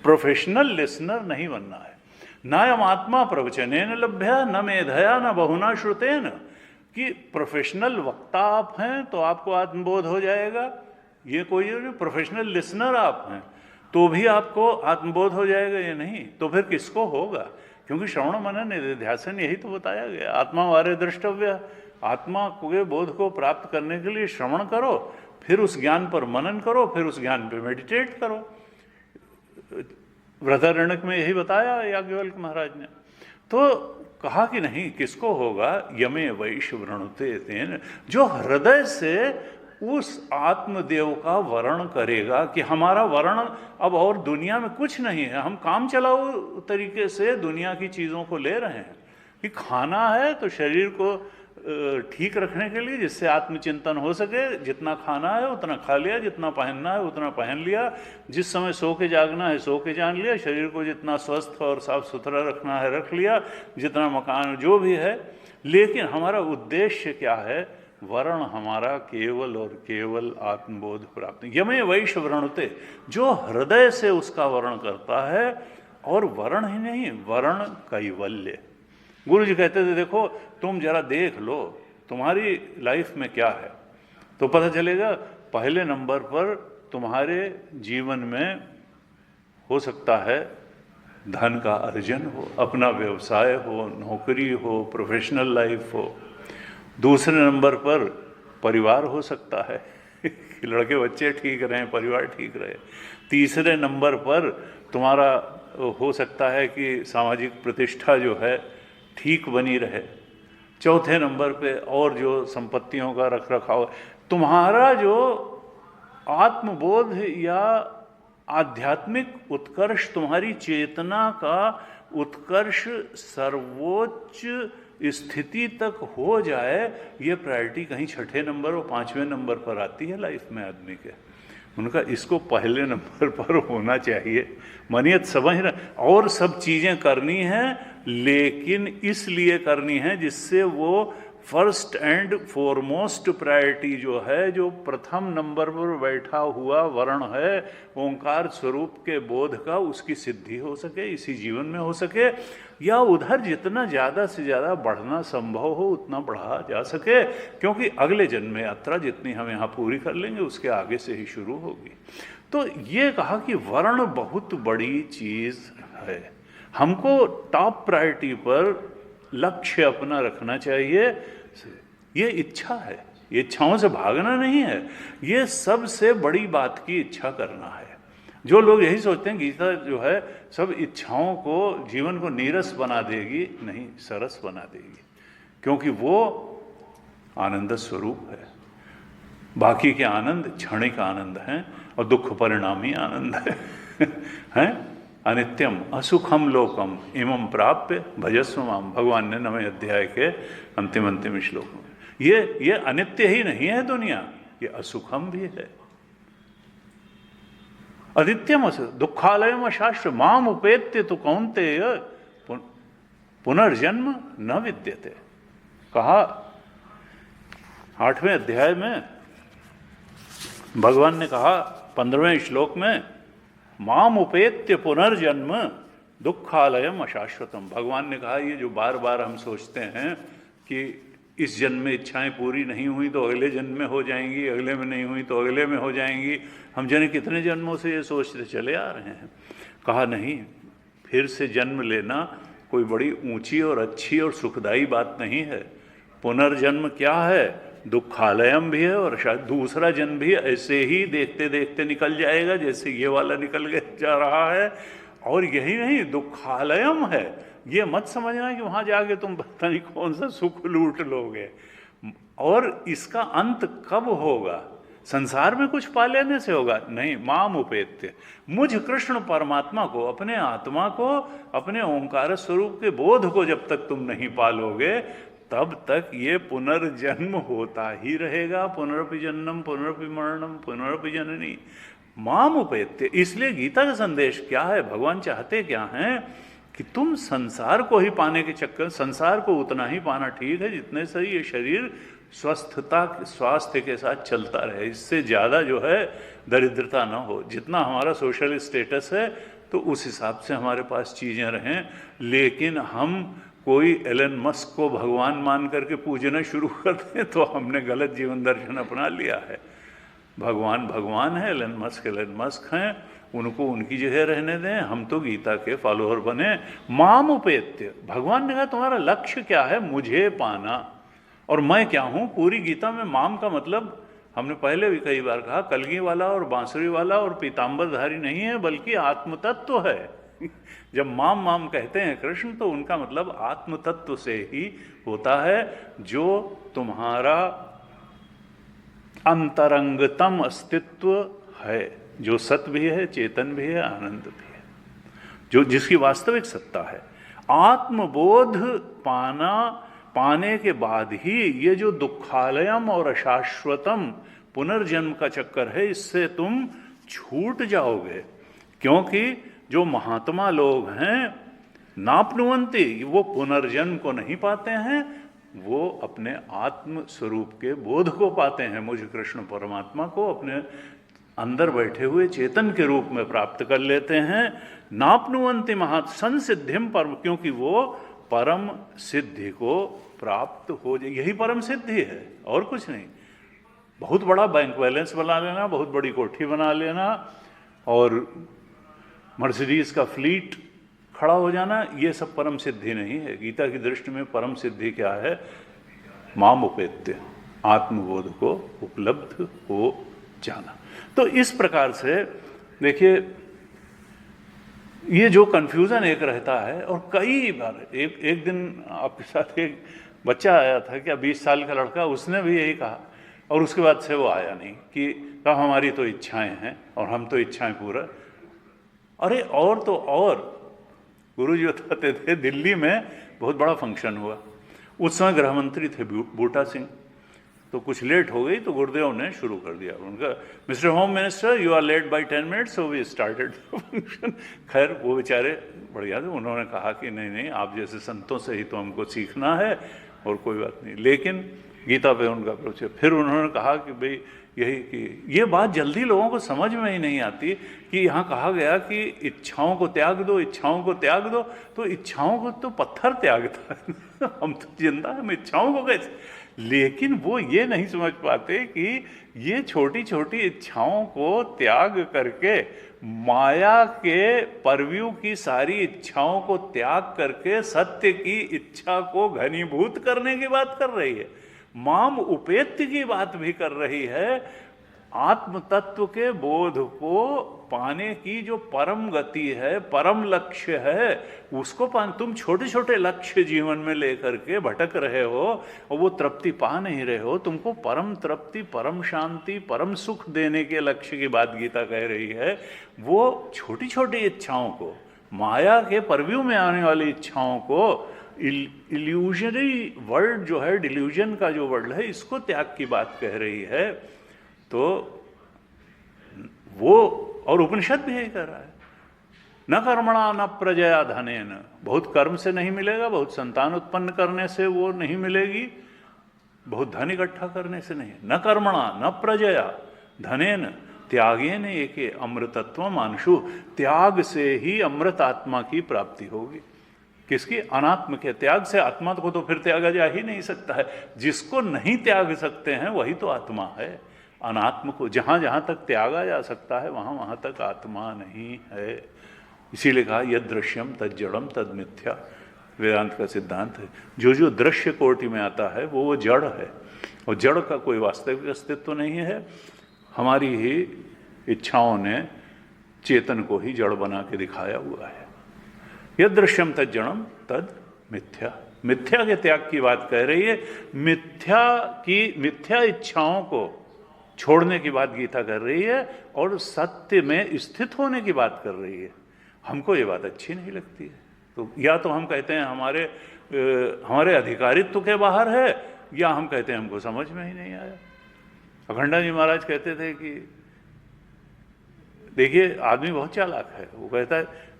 प्रोफेशनल लिसनर नहीं बनना है। नायम आत्मा प्रवचनेन लभ्य न मेधया न बहुना श्रुतेन, कि प्रोफेशनल वक्ता आप हैं तो आपको आत्मबोध हो जाएगा, ये कोई प्रोफेशनल लिसनर आप हैं तो भी आपको आत्मबोध हो जाएगा, ये नहीं तो फिर किसको होगा? क्योंकि श्रवण मनन निधिध्यासन यही तो बताया गया, आत्मा वारे द्रष्टव्य। आत्मा के बोध को प्राप्त करने के लिए श्रवण करो, फिर उस ज्ञान पर मनन करो, फिर उस ज्ञान पर मेडिटेट करो। वृहदारण्यक में यही बताया याज्ञवल्क्य महाराज ने। तो कहा कि नहीं, किसको होगा? यमे वैश वृणुते तेन, जो हृदय से उस आत्मदेव का वर्ण करेगा कि हमारा वर्ण अब और दुनिया में कुछ नहीं है, हम काम चलाओ तरीके से दुनिया की चीज़ों को ले रहे हैं कि खाना है तो शरीर को ठीक रखने के लिए, जिससे आत्मचिंतन हो सके, जितना खाना है उतना खा लिया, जितना पहनना है उतना पहन लिया, जिस समय सो के जागना है सो के जान लिया, शरीर को जितना स्वस्थ और साफ सुथरा रखना है रख लिया, जितना मकान जो भी है। लेकिन हमारा उद्देश्य क्या है? वर्ण हमारा केवल और केवल आत्मबोध प्राप्त। यमे वैश वृणुते, जो हृदय से उसका वर्ण करता है, और वर्ण ही नहीं, वर्ण कैवल्य। गुरु जी कहते थे देखो तुम जरा देख लो तुम्हारी लाइफ में क्या है, तो पता चलेगा पहले नंबर पर तुम्हारे जीवन में हो सकता है धन का अर्जन हो, अपना व्यवसाय हो, नौकरी हो, प्रोफेशनल लाइफ हो। दूसरे नंबर पर परिवार हो सकता है कि लड़के बच्चे ठीक रहें, परिवार ठीक रहे। तीसरे नंबर पर तुम्हारा हो सकता है कि सामाजिक प्रतिष्ठा जो है ठीक बनी रहे। चौथे नंबर पे और जो संपत्तियों का रख रखाव, तुम्हारा जो आत्मबोध या आध्यात्मिक उत्कर्ष, तुम्हारी चेतना का उत्कर्ष सर्वोच्च स्थिति तक हो जाए, ये प्रायोरिटी कहीं छठे नंबर और पांचवें नंबर पर आती है लाइफ में आदमी के। उनका इसको पहले नंबर पर होना चाहिए। मनियत समझ रहे, और सब चीज़ें करनी हैं, लेकिन इसलिए करनी है जिससे वो फर्स्ट एंड फॉरमोस्ट प्रायोरिटी जो है, जो प्रथम नंबर पर बैठा हुआ वर्ण है ओंकार स्वरूप के बोध का, उसकी सिद्धि हो सके, इसी जीवन में हो सके, या उधर जितना ज़्यादा से ज़्यादा बढ़ना संभव हो उतना बढ़ा जा सके, क्योंकि अगले जन्म में यात्रा जितनी हम यहाँ पूरी कर लेंगे उसके आगे से ही शुरू होगी। तो ये कहा कि वर्ण बहुत बड़ी चीज़ है, हमको टॉप प्रायोरिटी पर लक्ष्य अपना रखना चाहिए। ये इच्छा है, ये इच्छाओं से भागना नहीं है, ये सबसे बड़ी बात की इच्छा करना है। जो लोग यही सोचते हैं गीता जो है सब इच्छाओं को, जीवन को नीरस बना देगी, नहीं, सरस बना देगी, क्योंकि वो आनंद स्वरूप है। बाकी के आनंद क्षणिक आनंद हैं और दुख परिणामी आनंद है हैं? अनित्यम असुखम लोकम इमं प्राप्य भजस्व माम, भगवान ने 9वें अध्याय के अंतिम श्लोक में। ये अनित्य ही नहीं है दुनिया, ये असुखम भी है। अनित्यम दुखालयम अशाश्वत माम उपेत्य तो कौन्तेय पुनर्जन्म न विद्यते। कहा 8वें अध्याय में भगवान ने कहा 15वें श्लोक में, माम उपेत्य पुनर्जन्म दुखालयम अशाश्वतम। भगवान ने कहा ये जो बार बार हम सोचते हैं कि इस जन्म में इच्छाएं पूरी नहीं हुई तो अगले जन्म में हो जाएंगी, अगले में नहीं हुई तो अगले में हो जाएंगी, हम जाने कितने जन्मों से ये सोचते चले आ रहे हैं। कहा नहीं, फिर से जन्म लेना कोई बड़ी ऊंची और अच्छी और सुखदायी बात नहीं है। पुनर्जन्म क्या है? दुखालयम भी है, और शायद दूसरा जन्म भी ऐसे ही देखते देखते निकल जाएगा जैसे ये वाला निकल जा रहा है। और यही नहीं, दुखालयम है। ये मत समझना कि वहाँ जाके तुम पता नहीं कौन सा सुख लूट लोगे। और इसका अंत कब होगा? संसार में कुछ पा लेने से होगा? नहीं। माम उपेत्य, मुझ कृष्ण परमात्मा को, अपने आत्मा को, अपने ओंकार स्वरूप के बोध को जब तक तुम नहीं पालोगे तब तक ये पुनर्जन्म होता ही रहेगा। पुनरपि जन्म पुनरपि मरणम पुनरपि जननी माम उपेत्य। इसलिए गीता का संदेश क्या है? भगवान चाहते क्या हैं कि तुम संसार को ही पाने के चक्कर, संसार को उतना ही पाना ठीक है जितने से ये शरीर स्वस्थता स्वास्थ्य के साथ चलता रहे। इससे ज़्यादा जो है दरिद्रता ना हो। जितना हमारा सोशल स्टेटस है तो उस हिसाब से हमारे पास चीज़ें रहें। लेकिन हम कोई एलन मस्क को भगवान मान करके पूजना शुरू कर दें तो हमने गलत जीवन दर्शन अपना लिया है। भगवान भगवान है, एलन मस्क हैं, उनको उनकी जगह रहने दें। हम तो गीता के फॉलोअर बने। माम उपेत्य, भगवान ने कहा तुम्हारा लक्ष्य क्या है? मुझे पाना। और मैं क्या हूँ? पूरी गीता में माम का मतलब हमने पहले भी कई बार कहा, कलगी वाला और बांसुरी वाला और पीताम्बरधारी नहीं है, बल्कि आत्मतत्व है। जब माम माम कहते हैं कृष्ण तो उनका मतलब आत्मतत्व से ही होता है, जो तुम्हारा अंतरंगतम अस्तित्व है, जो सत भी है, चेतन भी है, आनंद भी है, जो जिसकी वास्तविक सत्ता है। आत्मबोध पाने के बाद ही ये जो दुखालयम और अशाश्वतम पुनर्जन्म का चक्कर है, इससे तुम छूट जाओगे। क्योंकि जो महात्मा लोग हैं नापनुवंती, वो पुनर्जन्म को नहीं पाते हैं, वो अपने आत्म स्वरूप के बोध को पाते हैं। मुझे कृष्ण परमात्मा को अपने अंदर बैठे हुए चेतन के रूप में प्राप्त कर लेते हैं। नापनुवंती संसिद्धिम परम, क्योंकि वो परम सिद्धि को प्राप्त हो जाए। यही परम सिद्धि है और कुछ नहीं। बहुत बड़ा बैंक बैलेंस बना लेना, बहुत बड़ी कोठी बना लेना और मर्सिडीज का फ्लीट खड़ा हो जाना, ये सब परम सिद्धि नहीं है। गीता की दृष्टि में परम सिद्धि क्या है? माम उपेत्य, आत्मबोध को उपलब्ध हो जाना। तो इस प्रकार से देखिए ये जो कन्फ्यूज़न एक रहता है, और कई बार एक दिन आपके साथ एक बच्चा आया था, क्या 20 साल का लड़का, उसने भी यही कहा, और उसके बाद से वो आया नहीं कि कहा हमारी तो इच्छाएं हैं और हम तो इच्छाएं पूरा। अरे और तो और, गुरु जी बताते थे दिल्ली में बहुत बड़ा फंक्शन हुआ, उस समय गृह मंत्री थे बूटा सिंह, तो कुछ लेट हो गई तो गुरुदेव ने शुरू कर दिया उनका, mister home minister you are late by 10 minutes so we started function. खैर वो बेचारे बढ़िया थे, उन्होंने कहा कि नहीं नहीं आप जैसे संतों से ही तो हमको सीखना है और कोई बात नहीं, लेकिन गीता पे उनका अप्रोच है। फिर उन्होंने कहा कि भाई यही कि ये बात जल्दी लोगों को समझ में ही नहीं आती कि यहाँ कहा गया कि इच्छाओं को त्याग दो, इच्छाओं को त्याग दो, तो इच्छाओं को तो पत्थर त्यागता है हम तो जिंदा हम इच्छाओं को कैसे, लेकिन वो ये नहीं समझ पाते कि ये छोटी छोटी इच्छाओं को त्याग करके, माया के परव्यू की सारी इच्छाओं को त्याग करके सत्य की इच्छा को घनीभूत करने की बात कर रही है, माम उपेत्य की बात भी कर रही है। आत्म तत्व के बोध को पाने की जो परम गति है, परम लक्ष्य है, उसको पान, तुम छोटे छोटे लक्ष्य जीवन में लेकर के भटक रहे हो और वो तृप्ति पा नहीं रहे हो। तुमको परम तृप्ति, परम शांति, परम सुख देने के लक्ष्य की बात गीता कह रही है। वो छोटी छोटी इच्छाओं को, माया के परव्यू में आने वाली इच्छाओं को, इल्यूजनरी वर्ल्ड जो है, डिल्यूजन का जो वर्ल्ड है, इसको त्याग की बात कह रही है। तो वो, और उपनिषद भी यही कह रहा है, न कर्मणा न प्रजया धनेन, बहुत कर्म से नहीं मिलेगा, बहुत संतान उत्पन्न करने से वो नहीं मिलेगी, बहुत धन इकट्ठा करने से नहीं, न कर्मणा न प्रजया धनेन त्यागेन एके अमृतत्व मानुषु, त्याग से ही अमृत आत्मा की प्राप्ति होगी। किसकी? अनात्म के त्याग से। आत्मा को तो फिर त्यागा जा ही नहीं सकता है, जिसको नहीं त्याग सकते हैं वही तो आत्मा है। अनात्म को जहाँ जहाँ तक त्यागा जा सकता है वहाँ वहाँ तक आत्मा नहीं है। इसीलिए कहा यद दृश्यम तद जड़म तद मिथ्या, वेदांत का सिद्धांत है। जो जो दृश्य कोटि में आता है वो जड़ है, और जड़ का कोई वास्तविक अस्तित्व नहीं है। हमारी ही इच्छाओं ने चेतन को ही जड़ बना के दिखाया हुआ है। यद दृश्यम तद जड़म तद मिथ्या, मिथ्या के त्याग की बात कह रही है। मिथ्या इच्छाओं को छोड़ने की बात गीता कर रही है, और सत्य में स्थित होने की बात कर रही है। हमको ये बात अच्छी नहीं लगती है, तो या तो हम कहते हैं हमारे अधिकारित्व के बाहर है, या हम कहते हैं हमको समझ में ही नहीं आया। अखंडा जी महाराज कहते थे कि देखिए आदमी बहुत चालाक है, वो कहता है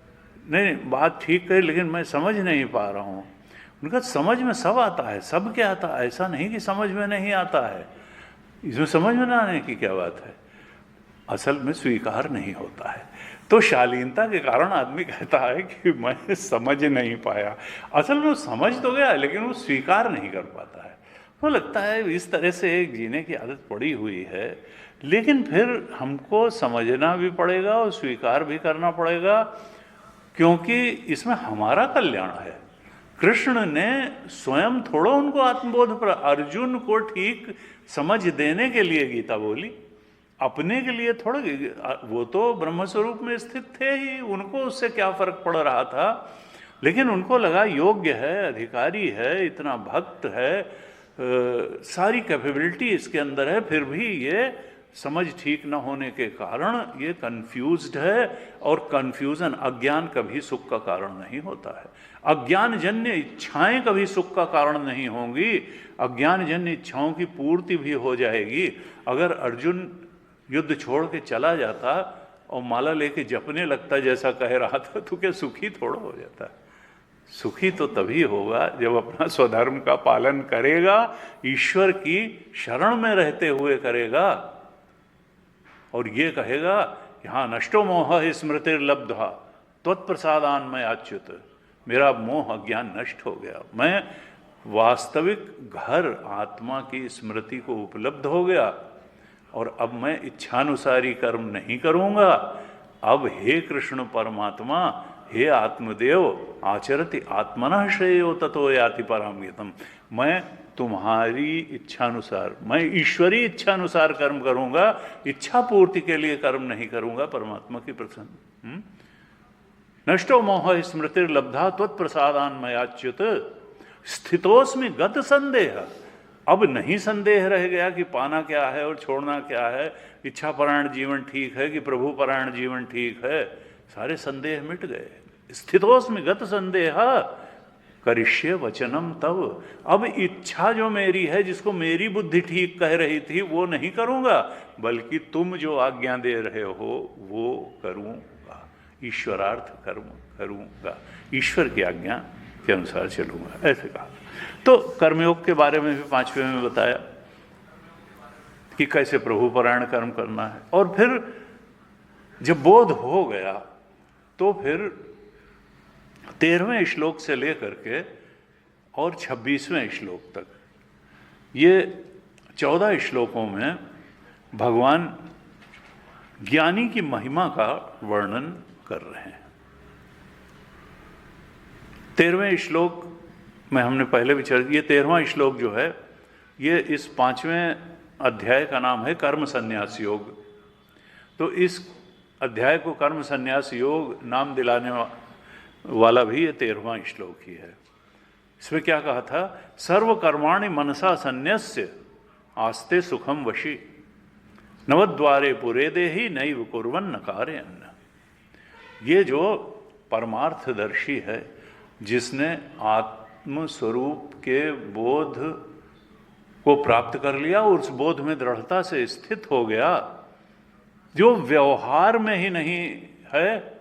नहीं बात ठीक है लेकिन मैं समझ नहीं पा रहा हूँ। उनका समझ में सब आता है, सब क्या आता है, ऐसा नहीं कि समझ में नहीं आता है। इसमें समझ में ना आने की क्या बात है, असल में स्वीकार नहीं होता है। तो शालीनता के कारण आदमी कहता है कि मैं समझ नहीं पाया, असल में वो समझ तो गया लेकिन वो स्वीकार नहीं कर पाता है। तो लगता है इस तरह से एक जीने की आदत पड़ी हुई है, लेकिन फिर हमको समझना भी पड़ेगा और स्वीकार भी करना पड़ेगा, क्योंकि इसमें हमारा कल्याण है। कृष्ण ने स्वयं थोड़ा उनको आत्मबोध पर, अर्जुन को ठीक समझ देने के लिए गीता बोली, अपने के लिए थोड़ा। वो तो ब्रह्मस्वरूप में स्थित थे ही, उनको उससे क्या फर्क पड़ रहा था। लेकिन उनको लगा योग्य है, अधिकारी है, इतना भक्त है, सारी कैपेबिलिटी इसके अंदर है, फिर भी ये समझ ठीक न होने के कारण ये कंफ्यूज्ड है। और कंफ्यूजन, अज्ञान कभी सुख का कारण नहीं होता है। अज्ञान जन्य इच्छाएं कभी सुख का कारण नहीं होंगी। अज्ञान जन्य इच्छाओं की पूर्ति भी हो जाएगी। अगर अर्जुन युद्ध छोड़ के चला जाता और माला लेके जपने लगता जैसा कह रहा था, तो क्या सुखी थोड़ा हो जाता? सुखी तो तभी होगा जब अपना स्वधर्म का पालन करेगा, ईश्वर की शरण में रहते हुए करेगा, और ये कहेगा यहाँ नष्टो मोह स्मृतिर्लब्धा त्वत्प्रसादान में अच्युत, मेरा मोह अज्ञान नष्ट हो गया, मैं वास्तविक घर आत्मा की स्मृति को उपलब्ध हो गया, और अब मैं इच्छानुसारी कर्म नहीं करूँगा। अब हे कृष्ण परमात्मा, हे आत्मदेव आचरति आत्मनः श्रेयो ततो याति परामृतम। मैं तुम्हारी इच्छानुसार, मैं ईश्वरीय इच्छानुसार कर्म करूंगा, इच्छा पूर्ति के लिए कर्म नहीं करूंगा, परमात्मा की प्रसन्न। नष्टो मोह स्मृतिर्लब्धा त्वत्प्रसादान मयाच्युत स्थितोस्मि गत संदेह। अब नहीं संदेह रह गया कि पाना क्या है और छोड़ना क्या है, इच्छापरायण जीवन ठीक है कि प्रभु परायण जीवन ठीक है, सारे संदेह मिट गए। स्थितोस्मि गत संदेह करिष्ये वचनम तव। अब इच्छा जो मेरी है, जिसको मेरी बुद्धि ठीक कह रही थी, वो नहीं करूंगा, बल्कि तुम जो आज्ञा दे रहे हो वो करूंगा, ईश्वरार्थ कर्म करूंगा, ईश्वर की आज्ञा के अनुसार चलूंगा, ऐसे कहा। तो कर्मयोग के बारे में भी 5वें में बताया कि कैसे प्रभु परायण कर्म करना है। और फिर जब बोध हो गया तो फिर 13वें श्लोक से लेकर के और 26वें श्लोक तक, ये 14 श्लोकों में भगवान ज्ञानी की महिमा का वर्णन कर रहे हैं। 13वें श्लोक में हमने पहले विचार किया, 13वां श्लोक जो है ये इस 5वें अध्याय का नाम है कर्म संन्यास योग। तो इस अध्याय को कर्म संन्यास योग नाम दिलाने वाला भी ये 13वां श्लोक ही है। इसमें क्या कहा था? सर्व कर्माणि मनसा संन्यस्य आस्ते सुखम वशी नवद्वारे पुरे देहि नैव कुर्वन्न कारयन्न। ये जो परमार्थदर्शी है, जिसने आत्म स्वरूप के बोध को प्राप्त कर लिया और उस बोध में दृढ़ता से स्थित हो गया, जो व्यवहार में ही नहीं है,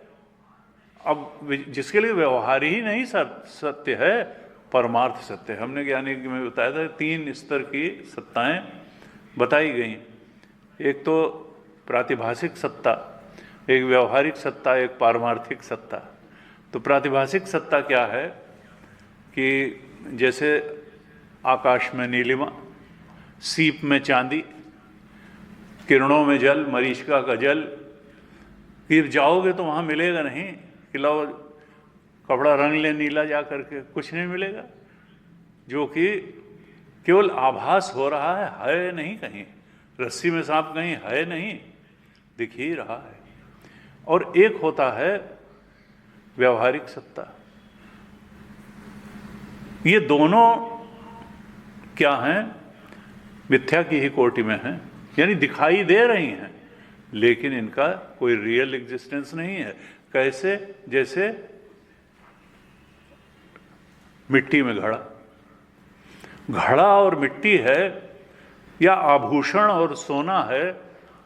अब जिसके लिए व्यवहार ही नहीं सत्य है, परमार्थ सत्य है। हमने ज्ञानी में बताया था 3 स्तर की सत्ताएं बताई गई। एक तो प्रातिभाषिक सत्ता, एक व्यवहारिक सत्ता, एक पारमार्थिक सत्ता। तो प्रातिभाषिक सत्ता क्या है कि जैसे आकाश में नीलिमा, सीप में चांदी, किरणों में जल, मरीचिका का जल, फिर जाओगे तो वहाँ मिलेगा नहीं कि लो कपड़ा रंग ले नीला जा करके, कुछ नहीं मिलेगा, जो कि केवल आभास हो रहा है नहीं कहीं, रस्सी में सांप कहीं है नहीं, दिख ही रहा है। और एक होता है व्यवहारिक सत्ता। ये दोनों क्या हैं? मिथ्या की ही कोटि में हैं, यानी दिखाई दे रही हैं लेकिन इनका कोई रियल एग्जिस्टेंस नहीं है। कैसे? जैसे मिट्टी में घड़ा, घड़ा और मिट्टी है, या आभूषण और सोना है,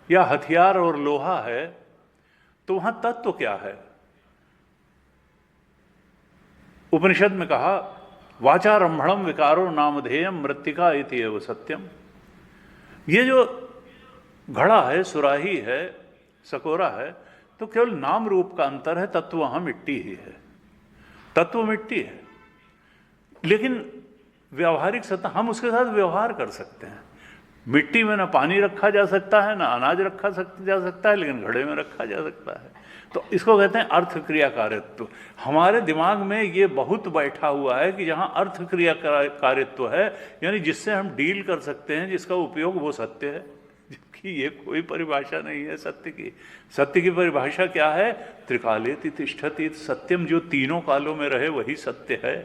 या हथियार और लोहा है, तो वहां तत्व क्या है? उपनिषद में कहा वाचारंभणम विकारो नामधेयम मृत्तिका इति एव सत्यम। ये जो घड़ा है, सुराही है, सकोरा है, तो केवल नाम रूप का अंतर है, तत्व वहां मिट्टी ही है, तत्व मिट्टी है। लेकिन व्यवहारिक सत्ता, हम उसके साथ व्यवहार कर सकते हैं। मिट्टी में ना पानी रखा जा सकता है, ना अनाज रखा जा सकता है, लेकिन घड़े में रखा जा सकता है। तो इसको कहते हैं अर्थ क्रिया कारित्व। हमारे दिमाग में ये बहुत बैठा हुआ है कि जहाँ अर्थ क्रिया कारित्व है, यानी जिससे हम डील कर सकते हैं, जिसका उपयोग वो सत्य है, जबकि ये कोई परिभाषा नहीं है सत्य की। सत्य की परिभाषा क्या है? त्रिकालेति तिष्ठति सत्यम, जो तीनों कालों में रहे वही सत्य है।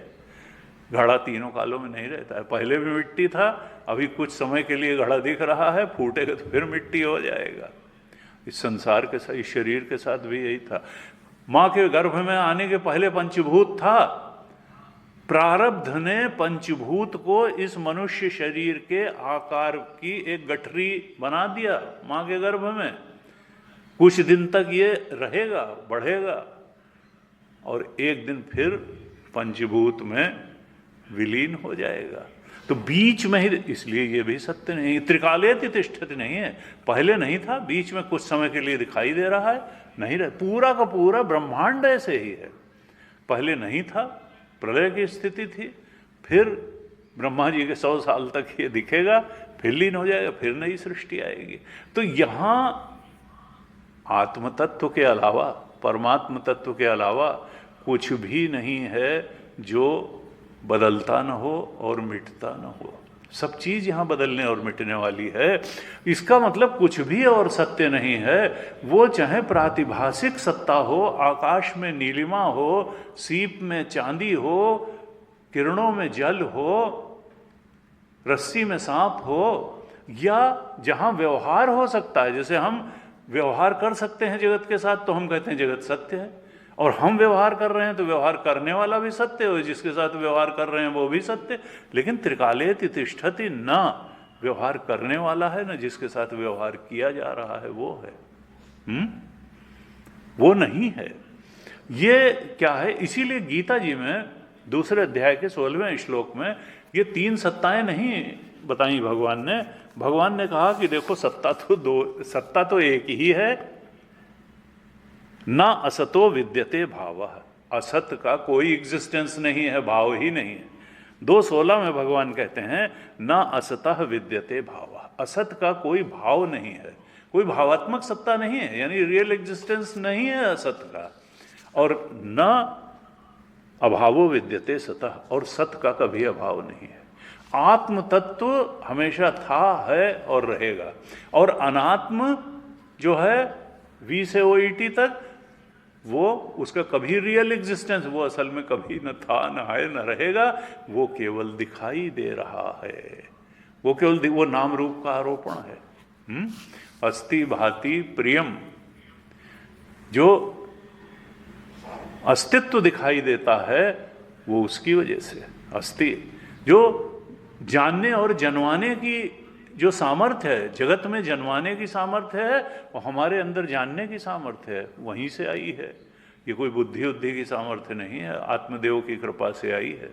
घड़ा तीनों कालों में नहीं रहता है, पहले भी मिट्टी था, अभी कुछ समय के लिए घड़ा दिख रहा है, फूटेगा तो फिर मिट्टी हो जाएगा। इस संसार के साथ, इस शरीर के साथ भी यही था। माँ के गर्भ में आने के पहले पंचभूत था, प्रारब्ध ने पंचभूत को इस मनुष्य शरीर के आकार की एक गठरी बना दिया माँ के गर्भ में। कुछ दिन तक ये रहेगा, बढ़ेगा, और एक दिन फिर पंचभूत में विलीन हो जाएगा। तो बीच में ही, इसलिए ये भी सत्य नहीं, त्रिकालेति तिष्ठति नहीं है, पहले नहीं था, बीच में कुछ समय के लिए दिखाई दे रहा है, नहीं रहे। पूरा का पूरा ब्रह्मांड ऐसे ही है, पहले नहीं था, प्रलय की स्थिति थी, फिर ब्रह्मा जी के 100 साल तक ये दिखेगा, फिर लीन हो जाएगा, फिर नई सृष्टि आएगी। तो यहाँ आत्म तत्व के अलावा, परमात्म तत्व के अलावा कुछ भी नहीं है जो बदलता न हो और मिटता न हो। सब चीज यहां बदलने और मिटने वाली है। इसका मतलब कुछ भी और सत्य नहीं है। वो चाहे प्रातिभासिक सत्ता हो, आकाश में नीलिमा हो, सीप में चांदी हो, किरणों में जल हो, रस्सी में सांप हो, या जहां व्यवहार हो सकता है। जैसे हम व्यवहार कर सकते हैं जगत के साथ तो हम कहते हैं जगत सत्य है, और हम व्यवहार कर रहे हैं तो व्यवहार करने वाला भी सत्य है, जिसके साथ व्यवहार कर रहे हैं वो भी सत्य। लेकिन त्रिकालेति तिष्ठति, न व्यवहार करने वाला है न जिसके साथ व्यवहार किया जा रहा है वो है। वो नहीं है। ये क्या है? इसीलिए गीता जी में दूसरे अध्याय के 16वें श्लोक में ये तीन सत्ताएं नहीं बताई भगवान ने। भगवान ने कहा कि देखो सत्ता तो एक ही है, ना असतो विद्यते भाव। असत का कोई एग्जिस्टेंस नहीं है, भाव ही नहीं है। 2:16 में भगवान कहते हैं ना असतः विद्यते भाव, असत का कोई भाव नहीं है, कोई भावात्मक सत्ता नहीं है, यानी रियल एग्जिस्टेंस नहीं है असत का। और न अभावो विद्यते सतः, और सत का कभी अभाव नहीं है। आत्म तत्व हमेशा था, है और रहेगा। और अनात्म जो है वी से OET तक, वो उसका कभी रियल एग्जिस्टेंस, वो असल में कभी न था, न है, न रहेगा। वो केवल दिखाई दे रहा है, वो केवल वो नाम रूप का आरोपण है। अस्ति भाति प्रियम, जो अस्तित्व दिखाई देता है वो उसकी वजह से अस्ति। जो जानने और जनवाने की जो सामर्थ्य है, जगत में जनवाने की सामर्थ्य है, वो हमारे अंदर जानने की सामर्थ्य है, वहीं से आई है। ये कोई बुद्धि उद्धि की सामर्थ्य नहीं है, आत्मदेव की कृपा से आई है।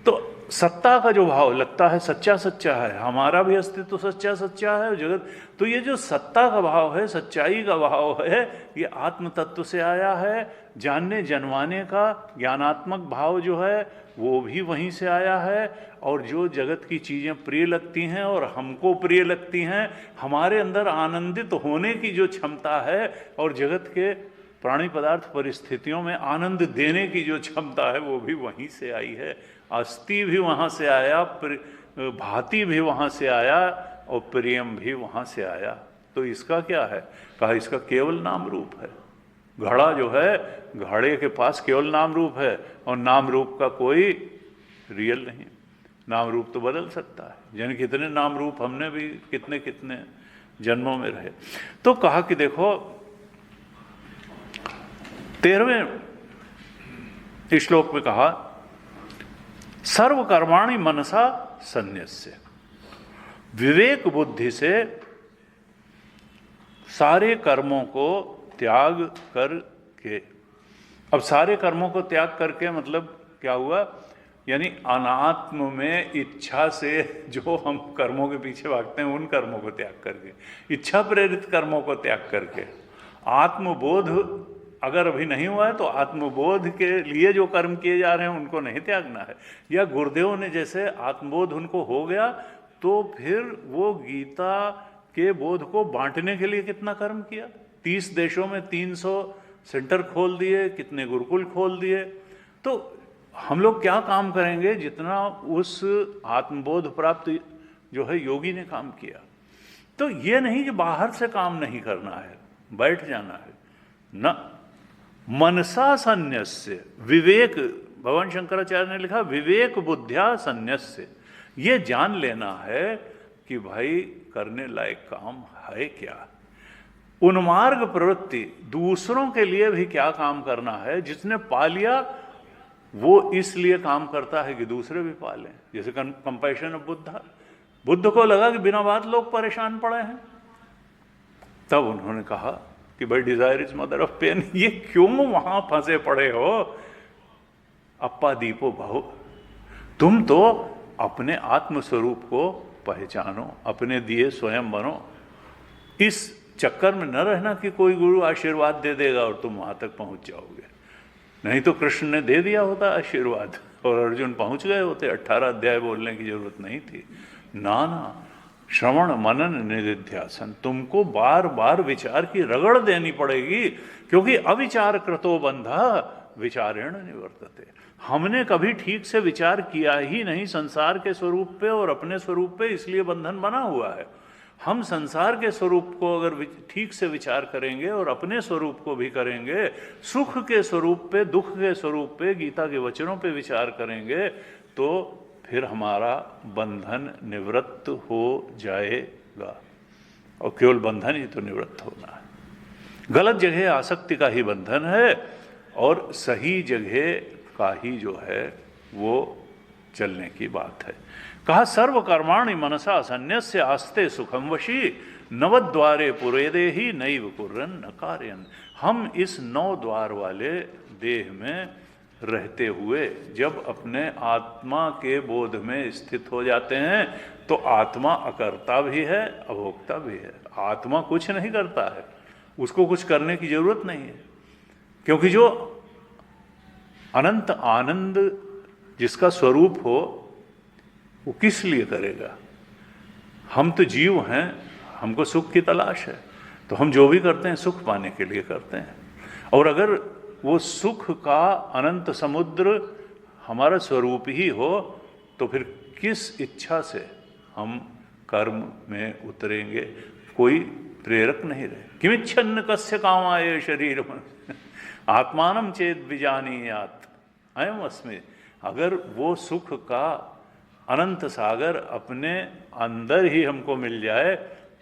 तो सत्ता का जो भाव लगता है सच्चा सच्चा है, हमारा भी अस्तित्व सच्चा सच्चा है जगत। तो ये जो सत्ता का भाव है, सच्चाई का भाव है, ये आत्म तत्व से आया है। जानने जनवाने का ज्ञानात्मक भाव जो है वो भी वहीं से आया है। और जो जगत की चीज़ें प्रिय लगती हैं और हमको प्रिय लगती हैं, हमारे अंदर आनंदित होने की जो क्षमता है, और जगत के प्राणी पदार्थ परिस्थितियों में आनंद देने की जो क्षमता है, वो भी वहीं से आई है। अस्ति भी वहाँ से आया, भांति भी वहाँ से आया, और प्रियम भी वहाँ से आया। तो इसका क्या है? कहा इसका केवल नाम रूप है। घड़ा जो है, घड़े के पास केवल नाम रूप है, और नाम रूप का कोई रियल नहीं। नाम रूप तो बदल सकता है। यानी कितने नाम रूप हमने भी कितने कितने जन्मों में रहे। तो कहा कि देखो 13वें श्लोक में कहा सर्व कर्माणि मनसा संन्यस्य, विवेक बुद्धि से सारे कर्मों को त्याग करके। अब सारे कर्मों को त्याग करके मतलब क्या हुआ? यानी अनात्म में इच्छा से जो हम कर्मों के पीछे भागते हैं, उन कर्मों को त्याग करके, इच्छा प्रेरित कर्मों को त्याग करके। आत्मबोध अगर अभी नहीं हुआ है तो आत्मबोध के लिए जो कर्म किए जा रहे हैं उनको नहीं त्यागना है। या गुरुदेव ने जैसे आत्मबोध उनको हो गया तो फिर वो गीता के बोध को बांटने के लिए कितना कर्म किया। 30 देशों में 300 सेंटर खोल दिए, कितने गुरुकुल खोल दिए। तो हम लोग क्या काम करेंगे जितना उस आत्मबोध प्राप्त जो है योगी ने काम किया। तो ये नहीं कि बाहर से काम नहीं करना है, बैठ जाना है, न मनसा संन्यस्य विवेक। भगवान शंकराचार्य ने लिखा विवेक बुद्धिया संन्यस्य। ये जान लेना है कि भाई करने लायक काम है क्या। उन्मार्ग प्रवृत्ति, दूसरों के लिए भी क्या काम करना है, जिसने पा लिया वो इसलिए काम करता है कि दूसरे भी पा लें। जैसे कंपैशन ऑफ बुद्धा, बुद्ध को लगा कि बिना बात लोग परेशान पड़े हैं, तब उन्होंने कहा कि भाई desire is mother of pain. ये क्यों वहां फंसे पड़े हो? अप्पा दीपो भाव, तुम तो अपने आत्म स्वरूप को पहचानो, अपने दिए स्वयं बनो। इस चक्कर में न रहना कि कोई गुरु आशीर्वाद दे देगा और तुम वहां तक पहुंच जाओगे। नहीं तो कृष्ण ने दे दिया होता आशीर्वाद और अर्जुन पहुंच गए होते, 18 अध्याय बोलने की जरूरत नहीं थी। ना ना, श्रवण मनन निधिध्यासन, तुमको बार बार विचार की रगड़ देनी पड़ेगी, क्योंकि अविचार कृतो बंधा विचारेण निवर्तते। हमने कभी ठीक से विचार किया ही नहीं संसार के स्वरूप पे और अपने स्वरूप पे, इसलिए बंधन बना हुआ है। हम संसार के स्वरूप को अगर ठीक से विचार करेंगे और अपने स्वरूप को भी करेंगे, सुख के स्वरूप पे, दुख के स्वरूप पे, गीता के वचनों पे विचार करेंगे, तो फिर हमारा बंधन निवृत्त हो जाएगा। और केवल बंधन ही तो निवृत्त होना है। गलत जगह आसक्ति का ही बंधन है और सही जगह का ही जो है वो चलने की बात है। कहा सर्व कर्माणि मनसा संन्यस्य आस्ते सुखम वशी नवद्वारे पुरेदे ही नैव कुर्रन न कार्यन। हम इस 9 द्वार वाले देह में रहते हुए जब अपने आत्मा के बोध में स्थित हो जाते हैं तो आत्मा अकर्ता भी है, अभोक्ता भी है। आत्मा कुछ नहीं करता है, उसको कुछ करने की जरूरत नहीं है, क्योंकि जो अनंत आनंद जिसका स्वरूप हो वो किस लिए करेगा। हम तो जीव हैं, हमको सुख की तलाश है, तो हम जो भी करते हैं सुख पाने के लिए करते हैं। और अगर वो सुख का अनंत समुद्र हमारा स्वरूप ही हो तो फिर किस इच्छा से हम कर्म में उतरेंगे। कोई प्रेरक नहीं रहे। किमिच्छन्न कस्य कामाय शरीर आत्मानम चेत विजानीयात अयम अस्मि। अगर वो सुख का अनंत सागर अपने अंदर ही हमको मिल जाए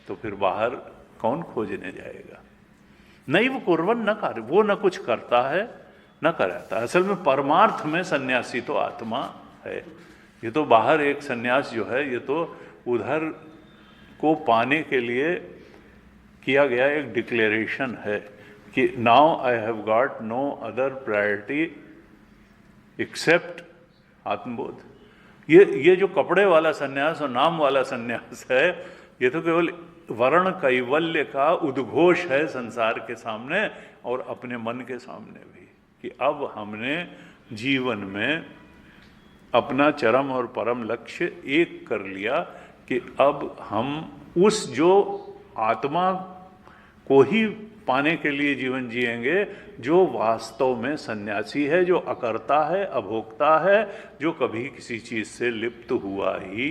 तो फिर बाहर कौन खोजने जाएगा। नैव कुर्वन् न कार्य, वो न कुछ करता है न कराता। असल में परमार्थ में सन्यासी तो आत्मा है। ये तो बाहर एक सन्यास जो है ये तो उधर को पाने के लिए किया गया एक डिक्लेरेशन है कि now I have got no other priority except आत्मबोध। ये जो कपड़े वाला सन्यास और नाम वाला सन्यास है ये तो केवल वर्ण कैवल्य का उद्घोष है संसार के सामने और अपने मन के सामने भी, कि अब हमने जीवन में अपना चरम और परम लक्ष्य एक कर लिया कि अब हम उस जो आत्मा को ही पाने के लिए जीवन जिएंगे जो वास्तव में सन्यासी है, जो अकर्ता है, अभोक्ता है, जो कभी किसी चीज से लिप्त हुआ ही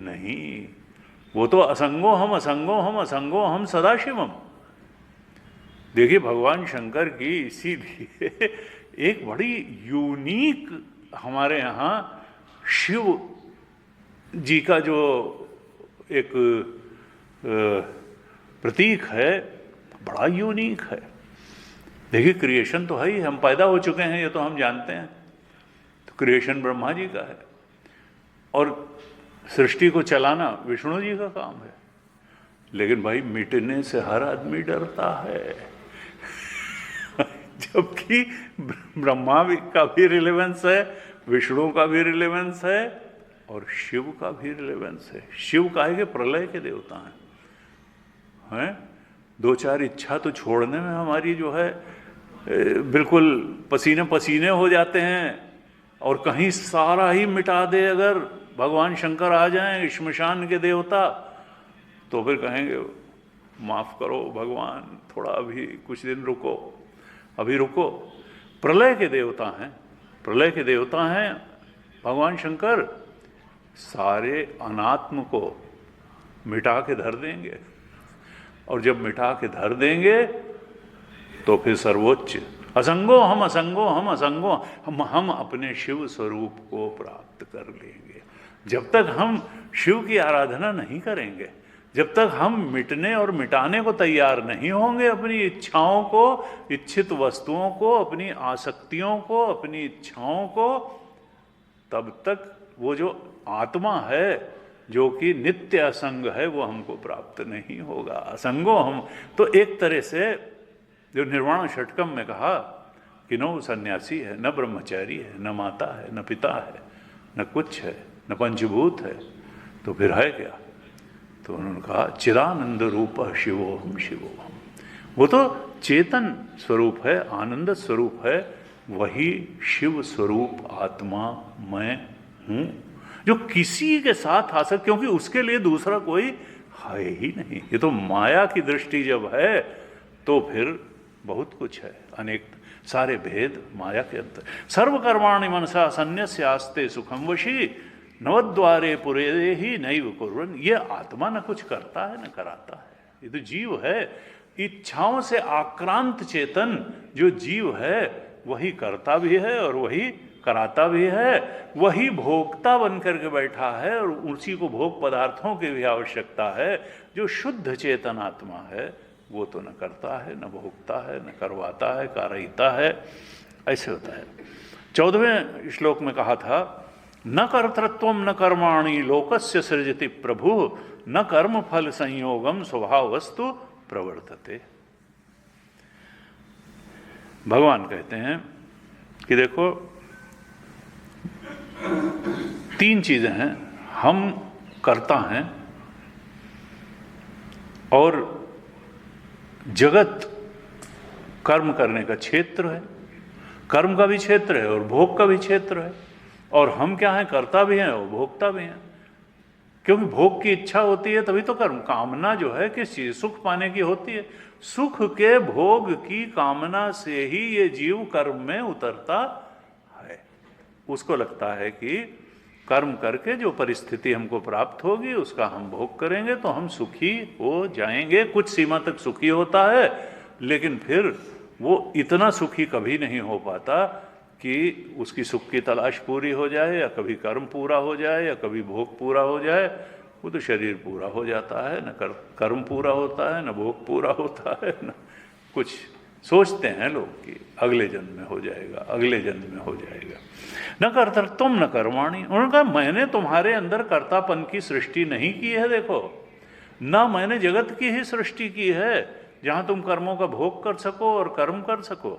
नहीं। वो तो असंगो हम असंगो हम असंगो हम सदाशिवम। देखिए भगवान शंकर की इसीलिए एक बड़ी यूनिक हमारे यहाँ शिव जी का जो एक प्रतीक है बड़ा यूनिक है। देखिए क्रिएशन तो है ही, हम पैदा हो चुके हैं ये तो हम जानते हैं, तो क्रिएशन ब्रह्मा जी का है और सृष्टि को चलाना विष्णु जी का काम है। लेकिन भाई मिटने से हर आदमी डरता है जबकि ब्रह्मा का भी रिलेवेंस है, विष्णु का भी रिलेवेंस है और शिव का भी रिलेवेंस है। शिव का है कि प्रलय के देवता हैं। 2-4 इच्छा तो छोड़ने में हमारी जो है बिल्कुल पसीने पसीने हो जाते हैं और कहीं सारा ही मिटा दे अगर भगवान शंकर आ जाएं श्मशान के देवता तो फिर कहेंगे माफ करो भगवान, थोड़ा अभी कुछ दिन रुको, अभी रुको। प्रलय के देवता हैं, प्रलय के देवता हैं भगवान शंकर, सारे अनात्म को मिटा के धर देंगे और जब मिटा के धर देंगे तो फिर सर्वोच्च असंगो हम असंगो हम असंगो हम अपने शिव स्वरूप को प्राप्त कर लेंगे। जब तक हम शिव की आराधना नहीं करेंगे, जब तक हम मिटने और मिटाने को तैयार नहीं होंगे अपनी इच्छाओं को, इच्छित वस्तुओं को, अपनी आसक्तियों को, अपनी इच्छाओं को, तब तक वो जो आत्मा है जो कि नित्य असंग है वो हमको प्राप्त नहीं होगा। असंगो हम तो एक तरह से जो निर्वाण षटकम में कहा कि न सन्यासी है, न ब्रह्मचारी है, न माता है, न पिता है, न कुछ है, न पंचभूत है, तो फिर है क्या? तो उन्होंने कहा चिदानंद रूप शिवोहम शिवोहम। वो तो चेतन स्वरूप है, आनंद स्वरूप है, वही शिव स्वरूप आत्मा मैं हूँ जो किसी के साथ आ सकता, क्योंकि उसके लिए दूसरा कोई है ही नहीं। ये तो माया की दृष्टि जब है तो फिर बहुत कुछ है, अनेक सारे भेद माया के अंतर। सर्वकर्माणि मनसा संन्यस्य आस्ते सुखम वशी नवद्वारे पुरे ही नैव कुर्वन्। ये आत्मा न कुछ करता है न कराता है, ये तो जीव है। इच्छाओं से आक्रांत चेतन जो जीव है वही करता भी है और वही कराता भी है, वही भोक्ता बन करके बैठा है और उसी को भोग पदार्थों की भी आवश्यकता है। जो शुद्ध चेतन आत्मा है वो तो न करता है न भोगता है न करवाता है कारयिता है, ऐसे होता है। 14वें श्लोक में कहा था न कर्तृत्वम न कर्माणि लोकस्य सृजति प्रभु न कर्म फल संयोगम स्वभाव वस्तु प्रवर्तते। भगवान कहते हैं कि देखो 3 चीजें हैं, हम करता हैं और जगत कर्म करने का क्षेत्र है, कर्म का भी क्षेत्र है और भोग का भी क्षेत्र है। और हम क्या हैं, करता भी हैं और भोगता भी हैं, क्योंकि भोग की इच्छा होती है तभी तो कर्म। कामना जो है किस चीज, सुख पाने की होती है। सुख के भोग की कामना से ही ये जीव कर्म में उतरता है। उसको लगता है कि कर्म करके जो परिस्थिति हमको प्राप्त होगी उसका हम भोग करेंगे तो हम सुखी हो जाएंगे। कुछ सीमा तक सुखी होता है, लेकिन फिर वो इतना सुखी कभी नहीं हो पाता कि उसकी सुख की तलाश पूरी हो जाए, या कभी कर्म पूरा हो जाए, या कभी भोग पूरा हो जाए। वो तो शरीर पूरा हो जाता है, न कर्म पूरा होता है, न भोग पूरा होता है, न कुछ सोचते हैं लोग कि अगले जन्म में हो जाएगा, अगले जन्म में हो जाएगा। न कर्तृत्वम न कर्माणि। उन्होंने कहा मैंने तुम्हारे अंदर कर्तापन की सृष्टि नहीं की है, देखो न मैंने जगत की ही सृष्टि की है जहां तुम कर्मों का भोग कर सको और कर्म कर सको।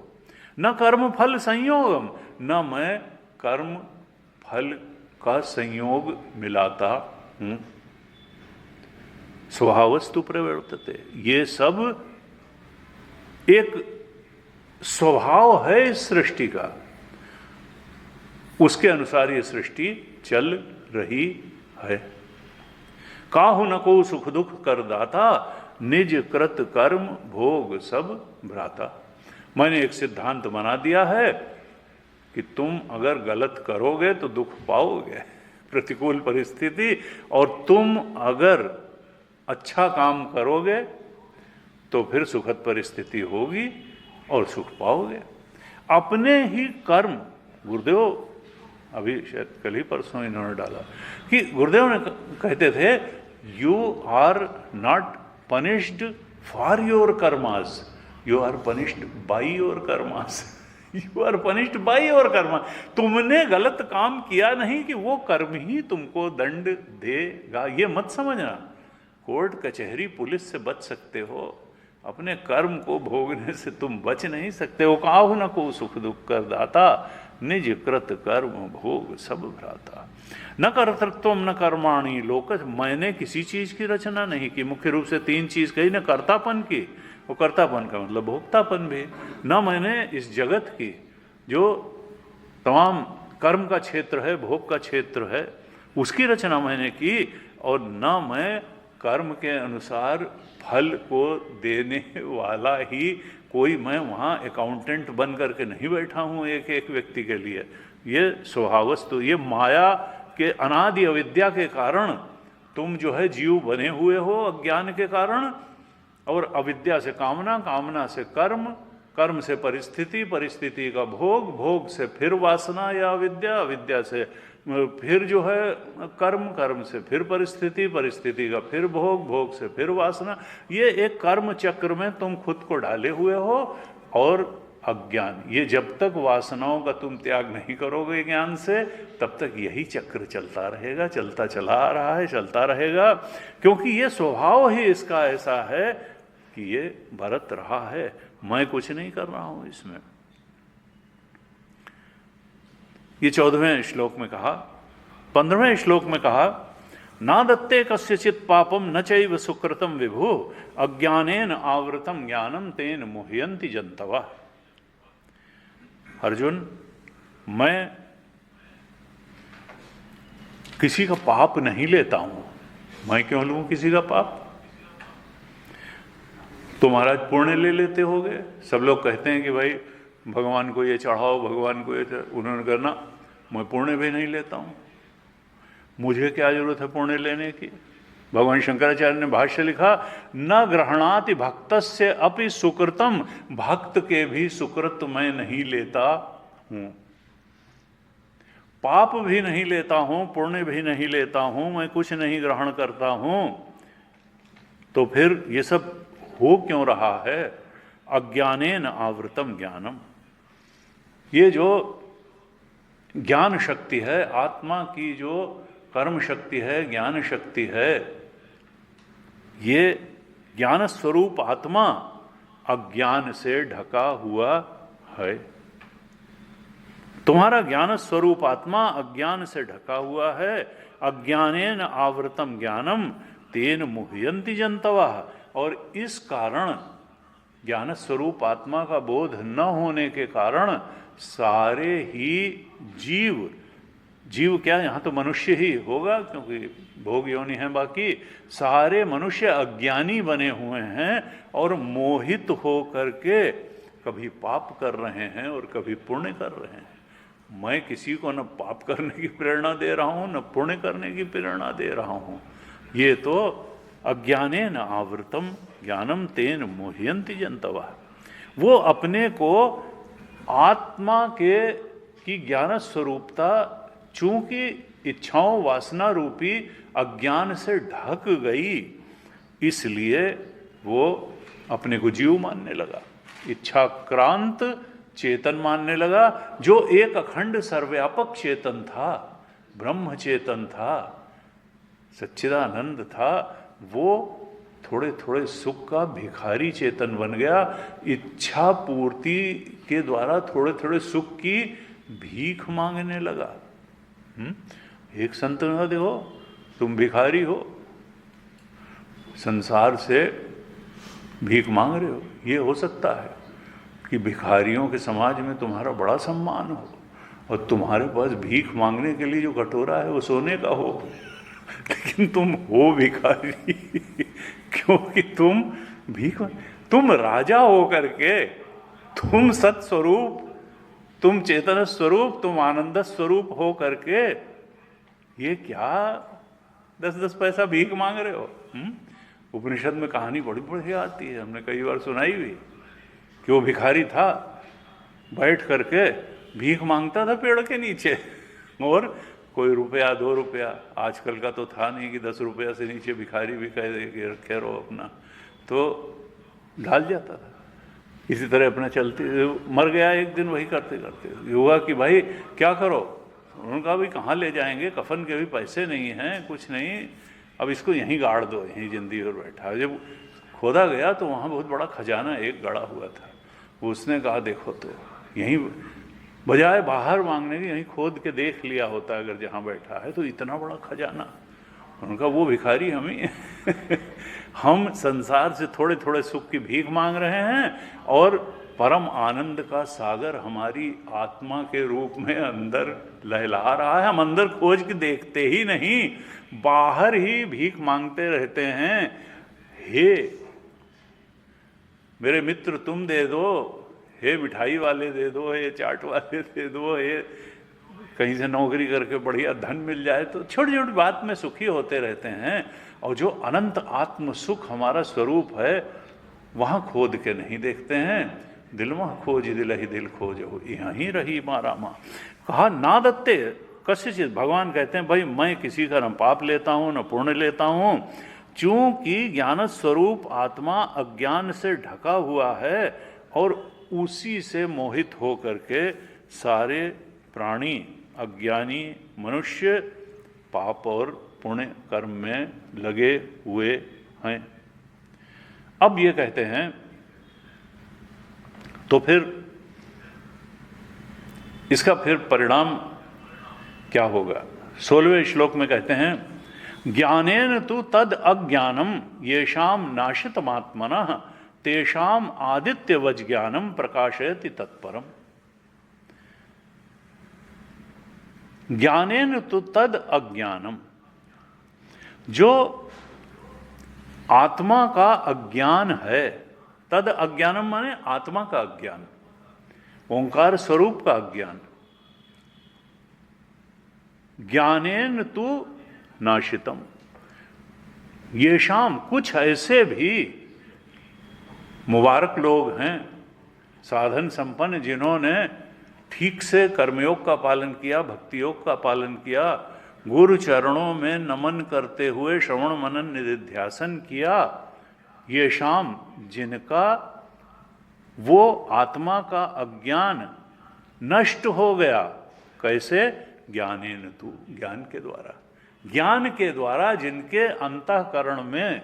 न कर्म फल संयोगम, न मैं कर्म फल का संयोग मिलाता हूं। स्वभावस्तु प्रवर्तते, ये सब एक स्वभाव है इस सृष्टि का, उसके अनुसार ये सृष्टि चल रही है। काहु न को सुख दुख कर दाता निज कृत कर्म भोग सब भ्राता। मैंने एक सिद्धांत बना दिया है कि तुम अगर गलत करोगे तो दुख पाओगे, प्रतिकूल परिस्थिति, और तुम अगर अच्छा काम करोगे तो फिर सुखद परिस्थिति होगी और सुख पाओगे। अपने ही कर्म, गुरुदेव अभी शायद कल ही परसों इन्होंने डाला कि गुरुदेव ने कहते थे you are not punished for your karmas, you are punished by your karmas. You are punished by your karma. तुमने गलत काम किया नहीं कि वो कर्म ही तुमको दंड देगा, ये मत समझना। कोर्ट कचहरी पुलिस से बच सकते हो, अपने कर्म को भोगने से तुम बच नहीं सकते हो। काहु न को सुख दुख कर दाता निज कृत कर्म भोग सब भ्राता। न कर्तृत्वम न कर्माणि लोकस। मैंने किसी चीज की रचना नहीं की। मुख्य रूप से 3 चीज कही न, कर्तापन की, वो कर्तापन का मतलब भोक्तापन भी। न मैंने इस जगत की जो तमाम कर्म का क्षेत्र है, भोग का क्षेत्र है, उसकी रचना मैंने की। और न मैं कर्म के अनुसार फल को देने वाला ही कोई, मैं वहाँ अकाउंटेंट बन करके नहीं बैठा हूँ एक एक व्यक्ति के लिए। ये स्वभावस्तु, ये माया के अनादि अविद्या के कारण तुम जो है जीव बने हुए हो, अज्ञान के कारण। और अविद्या से कामना, कामना से कर्म, कर्म से परिस्थिति, परिस्थिति का भोग, भोग से फिर वासना या अविद्या, अविद्या से फिर जो है कर्म, कर्म से फिर परिस्थिति, परिस्थिति का फिर भोग, भोग से फिर वासना। ये एक कर्म चक्र में तुम खुद को डाले हुए हो। और अज्ञान, ये जब तक वासनाओं का तुम त्याग नहीं करोगे ज्ञान से, तब तक यही चक्र चलता रहेगा, चलता चला आ रहा है, चलता रहेगा। क्योंकि ये स्वभाव ही इसका ऐसा है कि ये बरत रहा है, मैं कुछ नहीं कर रहा हूं इसमें। ये 14वें श्लोक में कहा। 15वें श्लोक में कहा ना दत्ते कस्यचित् पापम न चैव सुकृतम विभु अज्ञानेन आवृतम ज्ञानम तेन मुह्यन्ति जन्तवः। अर्जुन, मैं किसी का पाप नहीं लेता हूं। मैं क्यों लूं किसी का पाप? तो महाराज पुण्य ले लेते होगे। सब लोग कहते हैं कि भाई भगवान को ये चढ़ाओ, भगवान को ये उन्होंने कहा ना, मैं पुण्य भी नहीं लेता हूँ, मुझे क्या जरूरत है पुण्य लेने की। भगवान शंकराचार्य ने भाष्य लिखा, न ग्रहणाति भक्तस्य अपि सुकृतम, भक्त के भी सुकृत मैं नहीं लेता हूँ, पाप भी नहीं लेता हूँ, पुण्य भी नहीं लेता हूँ, मैं कुछ नहीं ग्रहण करता हूँ। तो फिर ये सब हो क्यों रहा है? अज्ञानेन आवृतम ज्ञानम। ये जो ज्ञान शक्ति है, आत्मा की जो कर्म शक्ति है, ज्ञान शक्ति है, ये ज्ञान स्वरूप आत्मा अज्ञान से ढका हुआ है। तुम्हारा ज्ञान स्वरूप आत्मा अज्ञान से ढका हुआ है। अज्ञानेन आवृतम ज्ञानम तेन मुह्यन्ति जंतवः। और इस कारण, ज्ञान स्वरूप आत्मा का बोध न होने के कारण सारे ही जीव, जीव क्या, यहाँ तो मनुष्य ही होगा क्योंकि भोग योनि है, बाकी सारे मनुष्य अज्ञानी बने हुए हैं और मोहित हो करके कभी पाप कर रहे हैं और कभी पुण्य कर रहे हैं। मैं किसी को न पाप करने की प्रेरणा दे रहा हूँ, न पुण्य करने की प्रेरणा दे रहा हूँ। ये तो अज्ञानेन आवृतम ज्ञानम तेन मोह्यन्ति जंतवः। वो अपने को आत्मा के की ज्ञान स्वरूपता चूंकि इच्छाओं वासना रूपी अज्ञान से ढक गई, इसलिए वो अपने को जीव मानने लगा, इच्छाक्रांत चेतन मानने लगा। जो एक अखंड सर्वव्यापक चेतन था, ब्रह्म चेतन था, सच्चिदानंद था, वो थोड़े थोड़े सुख का भिखारी चेतन बन गया। इच्छा पूर्ति के द्वारा थोड़े थोड़े सुख की भीख मांगने लगा। एक संत ने कहा, देखो तुम भिखारी हो, संसार से भीख मांग रहे हो। ये हो सकता है कि भिखारियों के समाज में तुम्हारा बड़ा सम्मान हो और तुम्हारे पास भीख मांगने के लिए जो कटोरा है वो सोने का हो, लेकिन तुम हो भिखारी क्योंकि तुम भीख, तुम राजा हो करके, तुम सत्स्वरूप, तुम चेतन स्वरूप, तुम आनंद स्वरूप हो करके ये क्या 10-10 पैसा भीख मांग रहे हो? उपनिषद में कहानी बड़ी बढ़िया आती है, हमने कई बार सुनाई भी, कि वो भिखारी था, बैठ करके भीख मांगता था पेड़ के नीचे, और कोई रुपया 2 रुपया, आजकल का तो था नहीं कि 10 रुपया से नीचे भिखारी भी कह दे कि रखे रहो अपना, तो ढाल जाता था। इसी तरह अपना चलते, मर गया एक दिन वही करते करते। हुआ कि भाई क्या करो, उन्होंने कहा भाई कहाँ ले जाएंगे, कफन के भी पैसे नहीं हैं, कुछ नहीं, अब इसको यहीं गाड़ दो, यहीं जिंदगी पर बैठा। जब खोदा गया तो वहाँ बहुत बड़ा खजाना एक गड़ा हुआ था। उसने कहा देखो तो यहीं, बजाय बाहर मांगने की यहीं खोद के देख लिया होता अगर जहाँ बैठा है तो इतना बड़ा खजाना। उनका वो भिखारी हम ही हम संसार से थोड़े थोड़े सुख की भीख मांग रहे हैं और परम आनंद का सागर हमारी आत्मा के रूप में अंदर लहला रहा है। हम अंदर खोज के देखते ही नहीं, बाहर ही भीख मांगते रहते हैं। हे मेरे मित्र तुम दे दो, हे मिठाई वाले दे दो, हे चाट वाले दे दो, हे कहीं से नौकरी करके बढ़िया धन मिल जाए, तो छोटी छोटी बात में सुखी होते रहते हैं। और जो अनंत आत्म सुख हमारा स्वरूप है वहाँ खोद के नहीं देखते हैं। दिल में खोज दिल ही दिल खोज हो, यहीं रही मारा माँ। कहा ना दत्ते कस्य चीज, भगवान कहते हैं भाई मैं किसी का न पाप लेता हूँ न पुण्य लेता हूँ, चूंकि ज्ञान स्वरूप आत्मा अज्ञान से ढका हुआ है और उसी से मोहित हो करके सारे प्राणी अज्ञानी मनुष्य पाप और पुण्य कर्म में लगे हुए हैं। अब ये कहते हैं तो फिर इसका फिर परिणाम क्या होगा? 16वें श्लोक में कहते हैं ज्ञानेन तु तद अज्ञानम येषाम नाशितमात्मनः तेषाम आदित्यवज ज्ञानम प्रकाशयति तत्परम। ज्ञानेन तु तद अज्ञानम, जो आत्मा का अज्ञान है, तद अज्ञानम माने आत्मा का अज्ञान, ओंकार स्वरूप का अज्ञान। ज्ञानेन तु नाशितम। ये शाम कुछ ऐसे भी मुबारक लोग हैं, साधन संपन्न, जिन्होंने ठीक से कर्मयोग का पालन किया, भक्ति योग का पालन किया, गुरु चरणों में नमन करते हुए श्रवण मनन निधिध्यासन किया। ये शाम जिनका वो आत्मा का अज्ञान नष्ट हो गया। कैसे? ज्ञानेन तु, ज्ञान के द्वारा। ज्ञान के द्वारा जिनके अंतःकरण में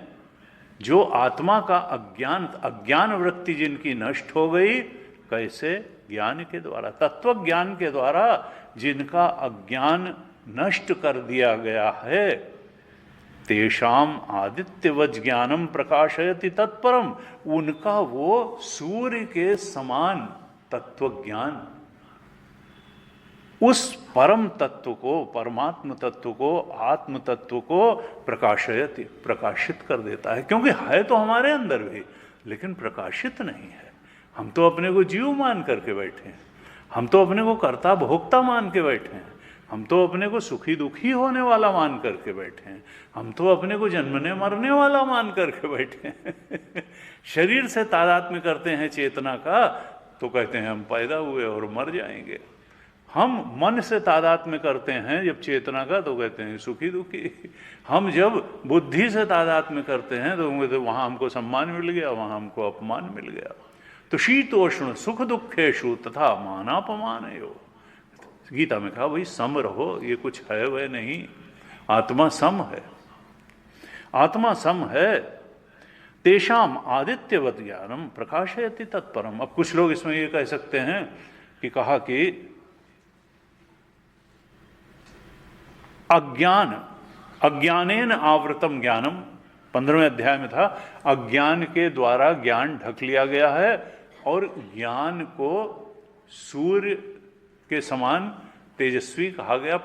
जो आत्मा का अज्ञान वृत्ति जिनकी नष्ट हो गई। कैसे? ज्ञान के द्वारा, तत्व ज्ञान के द्वारा जिनका अज्ञान नष्ट कर दिया गया है। तेषाम आदित्यवज ज्ञानम प्रकाशयति तत्परम। उनका वो सूर्य के समान तत्व ज्ञान उस परम तत्व को, परमात्म तत्व को, आत्म तत्व को प्रकाशित कर देता है। क्योंकि है तो हमारे अंदर भी, लेकिन प्रकाशित नहीं है। हम तो अपने को जीव मान करके बैठे हैं, हम तो अपने को कर्ता भोक्ता मान के बैठे हैं, हम तो अपने को सुखी दुखी होने वाला मान करके बैठे हैं, हम तो अपने को जन्मने मरने वाला मान करके बैठे हैं। शरीर से तादात्म्य करते हैं चेतना का तो कहते हैं हम पैदा हुए और मर जाएंगे। हम मन से तादात्म्य करते हैं जब चेतना का तो कहते हैं सुखी दुखी। हम जब बुद्धि से तादात्म्य करते हैं तो वहाँ हमको सम्मान मिल गया, वहाँ हमको अपमान मिल गया। तो शीतोष्ण सुख दुखेशु तथा मानापमानयो। गीता में कहा भाई सम रहो, ये कुछ है वह नहीं, आत्मा सम है, आत्मा सम है। तेषाम आदित्यवत ज्ञानम प्रकाशयति तत्परम। अब कुछ लोग इसमें ये कह सकते हैं कि कहा कि अज्ञानेन आवृतम ज्ञानम, 15वें अध्याय में था, अज्ञान के द्वारा ज्ञान ढक लिया गया है और ज्ञान को सूर्य के समान तेजस्वी कहा गया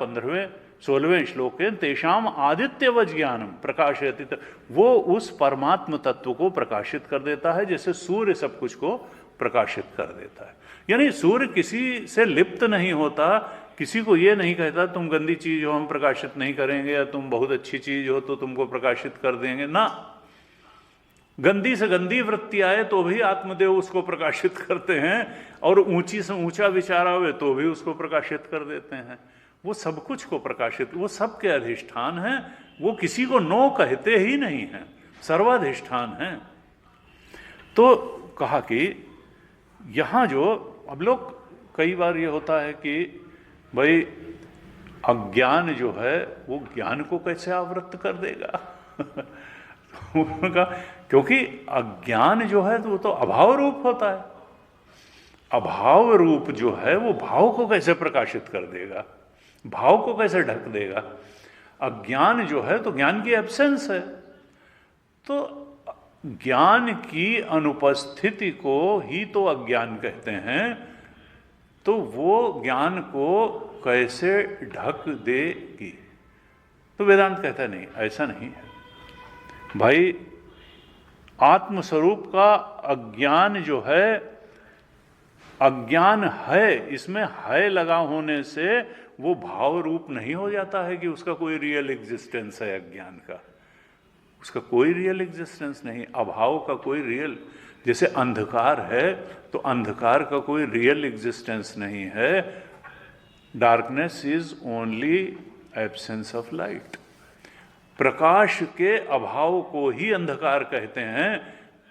16वें श्लोक के। तेषाम आदित्यवज ज्ञानम प्रकाशयति, वो उस परमात्म तत्व को प्रकाशित कर देता है जैसे सूर्य सब कुछ को प्रकाशित कर देता है। यानी सूर्य किसी से लिप्त नहीं होता, किसी को ये नहीं कहता तुम गंदी चीज हो हम प्रकाशित नहीं करेंगे, या तुम बहुत अच्छी चीज हो तो तुमको प्रकाशित कर देंगे ना। गंदी से गंदी वृत्ति आए तो भी आत्मदेव उसको प्रकाशित करते हैं, और ऊंची से ऊंचा विचार आवे तो भी उसको प्रकाशित कर देते हैं। वो सब कुछ को प्रकाशित, वो सबके अधिष्ठान है, वो किसी को नो कहते ही नहीं है, सर्वाधिष्ठान है। तो कहा कि यहाँ जो अब लोग कई बार ये होता है कि भाई अज्ञान जो है वो ज्ञान को कैसे आवृत्त कर देगा। उनका क्योंकि अज्ञान जो है तो वो तो अभाव रूप होता है, अभाव रूप जो है वो भाव को कैसे प्रकाशित कर देगा, भाव को कैसे ढक देगा। अज्ञान जो है तो ज्ञान की एब्सेंस है, तो ज्ञान की अनुपस्थिति को ही तो अज्ञान कहते हैं। तो वो ज्ञान को कैसे ढक देगी? तो वेदांत कहता है नहीं, ऐसा नहीं है भाई। आत्मस्वरूप का अज्ञान जो है, अज्ञान है, इसमें है लगा होने से वो भाव रूप नहीं हो जाता है कि उसका कोई रियल एग्जिस्टेंस है। अज्ञान का उसका कोई रियल एग्जिस्टेंस नहीं, अभाव का कोई रियल, जैसे अंधकार है तो अंधकार का कोई रियल एग्जिस्टेंस नहीं है। Darkness is only absence of light. प्रकाश के अभाव को ही अंधकार कहते हैं।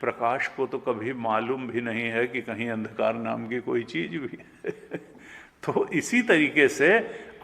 प्रकाश को तो कभी मालूम भी नहीं है कि कहीं अंधकार नाम की कोई चीज भी है। तो इसी तरीके से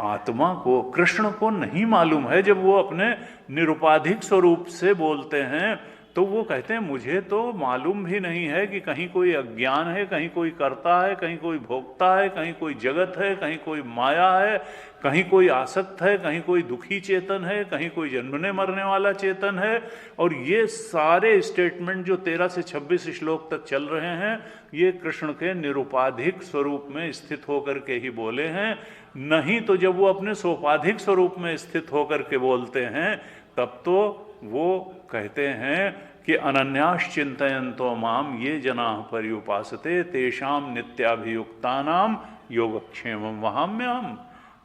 आत्मा को, कृष्ण को नहीं मालूम है। जब वो अपने निरुपाधिक स्वरूप से बोलते हैं तो वो कहते हैं मुझे तो मालूम भी नहीं है कि कहीं कोई अज्ञान है, कहीं कोई कर्ता है, कहीं कोई भोक्ता है, कहीं कोई जगत है, कहीं कोई माया है, कहीं कोई आसक्त है, कहीं कोई दुखी चेतन है, कहीं कोई जन्मने मरने वाला चेतन है। और ये सारे स्टेटमेंट जो 13 से 26 श्लोक तक चल रहे हैं, ये कृष्ण के निरुपाधिक स्वरूप में स्थित होकर के ही बोले हैं। नहीं तो जब वो अपने सोपाधिक स्वरूप में स्थित होकर के बोलते हैं तब तो वो कहते हैं कि अनन्यास चिंतयन्तो माम ये जनाः पर्युपासते तेषाम नित्याभियुक्तानाम योगक्षेमम वहाम्यहम्।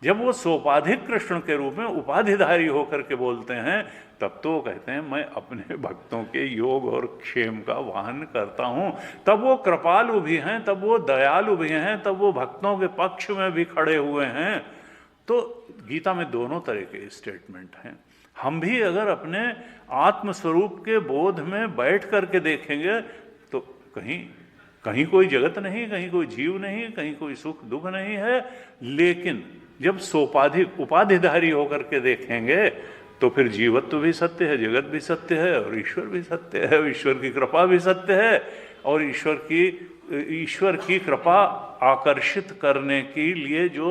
जब वो सोपाधिक कृष्ण के रूप में उपाधिधारी होकर के बोलते हैं, तब तो वो कहते हैं मैं अपने भक्तों के योग और क्षेम का वाहन करता हूँ। तब वो कृपालु भी हैं, तब वो दयालु भी हैं, तब वो भक्तों के पक्ष में भी खड़े हुए हैं। तो गीता में दोनों तरह के स्टेटमेंट हैं। हम भी अगर अपने आत्मस्वरूप के बोध में बैठ करके देखेंगे तो कहीं कहीं कोई जगत नहीं, कहीं कोई जीव नहीं, कहीं कोई सुख दुख नहीं है। लेकिन जब सोपाधिक उपाधिधारी होकर के देखेंगे तो फिर जीवत्व भी सत्य है, जगत भी सत्य है, और ईश्वर भी सत्य है, ईश्वर की कृपा भी सत्य है, और ईश्वर की कृपा आकर्षित करने के लिए जो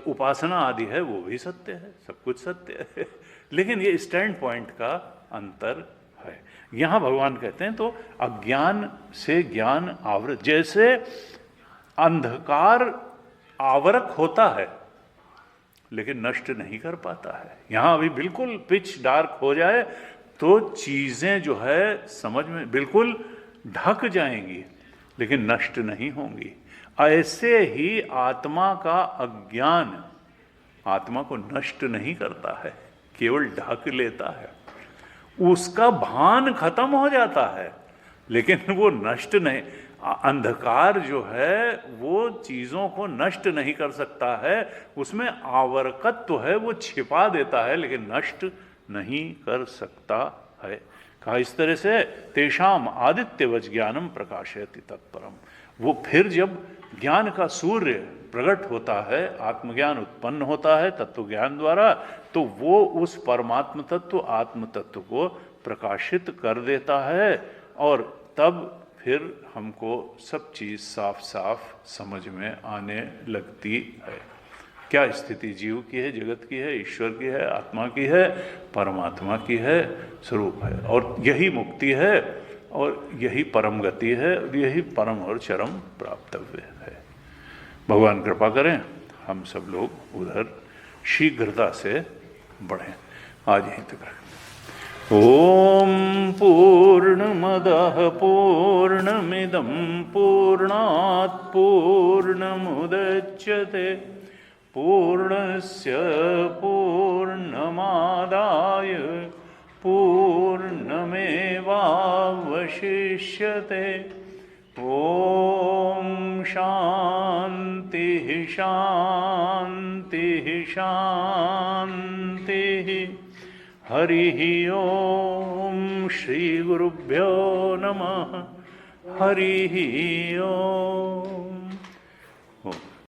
उपासना आदि है वो भी सत्य है, सब कुछ सत्य है। लेकिन ये स्टैंड पॉइंट का अंतर है। यहाँ भगवान कहते हैं तो अज्ञान से ज्ञान आवृत, जैसे अंधकार आवरक होता है लेकिन नष्ट नहीं कर पाता है। यहाँ अभी बिल्कुल पिच डार्क हो जाए तो चीज़ें जो है समझ में बिल्कुल ढक जाएंगी लेकिन नष्ट नहीं होंगी। ऐसे ही आत्मा का अज्ञान आत्मा को नष्ट नहीं करता है, केवल ढक लेता है। उसका भान खत्म हो जाता है लेकिन वो नष्ट नहीं। अंधकार जो है वो चीज़ों को नष्ट नहीं कर सकता है, उसमें आवरकत्व है, वो छिपा देता है लेकिन नष्ट नहीं कर सकता है। कहा इस तरह से तेषाम आदित्यवच ज्ञानम प्रकाशयति तत्परम। वो फिर जब ज्ञान का सूर्य प्रकट होता है, आत्मज्ञान उत्पन्न होता है तत्व ज्ञान द्वारा, तो वो उस परमात्म तत्व आत्म तत्व को प्रकाशित कर देता है, और तब फिर हमको सब चीज़ साफ साफ समझ में आने लगती है। क्या स्थिति जीव की है, जगत की है, ईश्वर की है, आत्मा की है, परमात्मा की है, स्वरूप है। और यही मुक्ति है, और यही परम गति है, और यही परम और चरम प्राप्तव्य है। भगवान कृपा करें हम सब लोग उधर शीघ्रता से बढ़ें। आज यहीं तक रखें। ओम पूर्णमदः पूर्णमिदं पूर्णात् पूर्णमुदच्यते पूर्णस्य पूर्णमादाय पूर्णमेवावशिष्यते। ओम शांति शांति शांति। हरिः ओम श्री गुरुभ्यो नमः। हरिः ओम।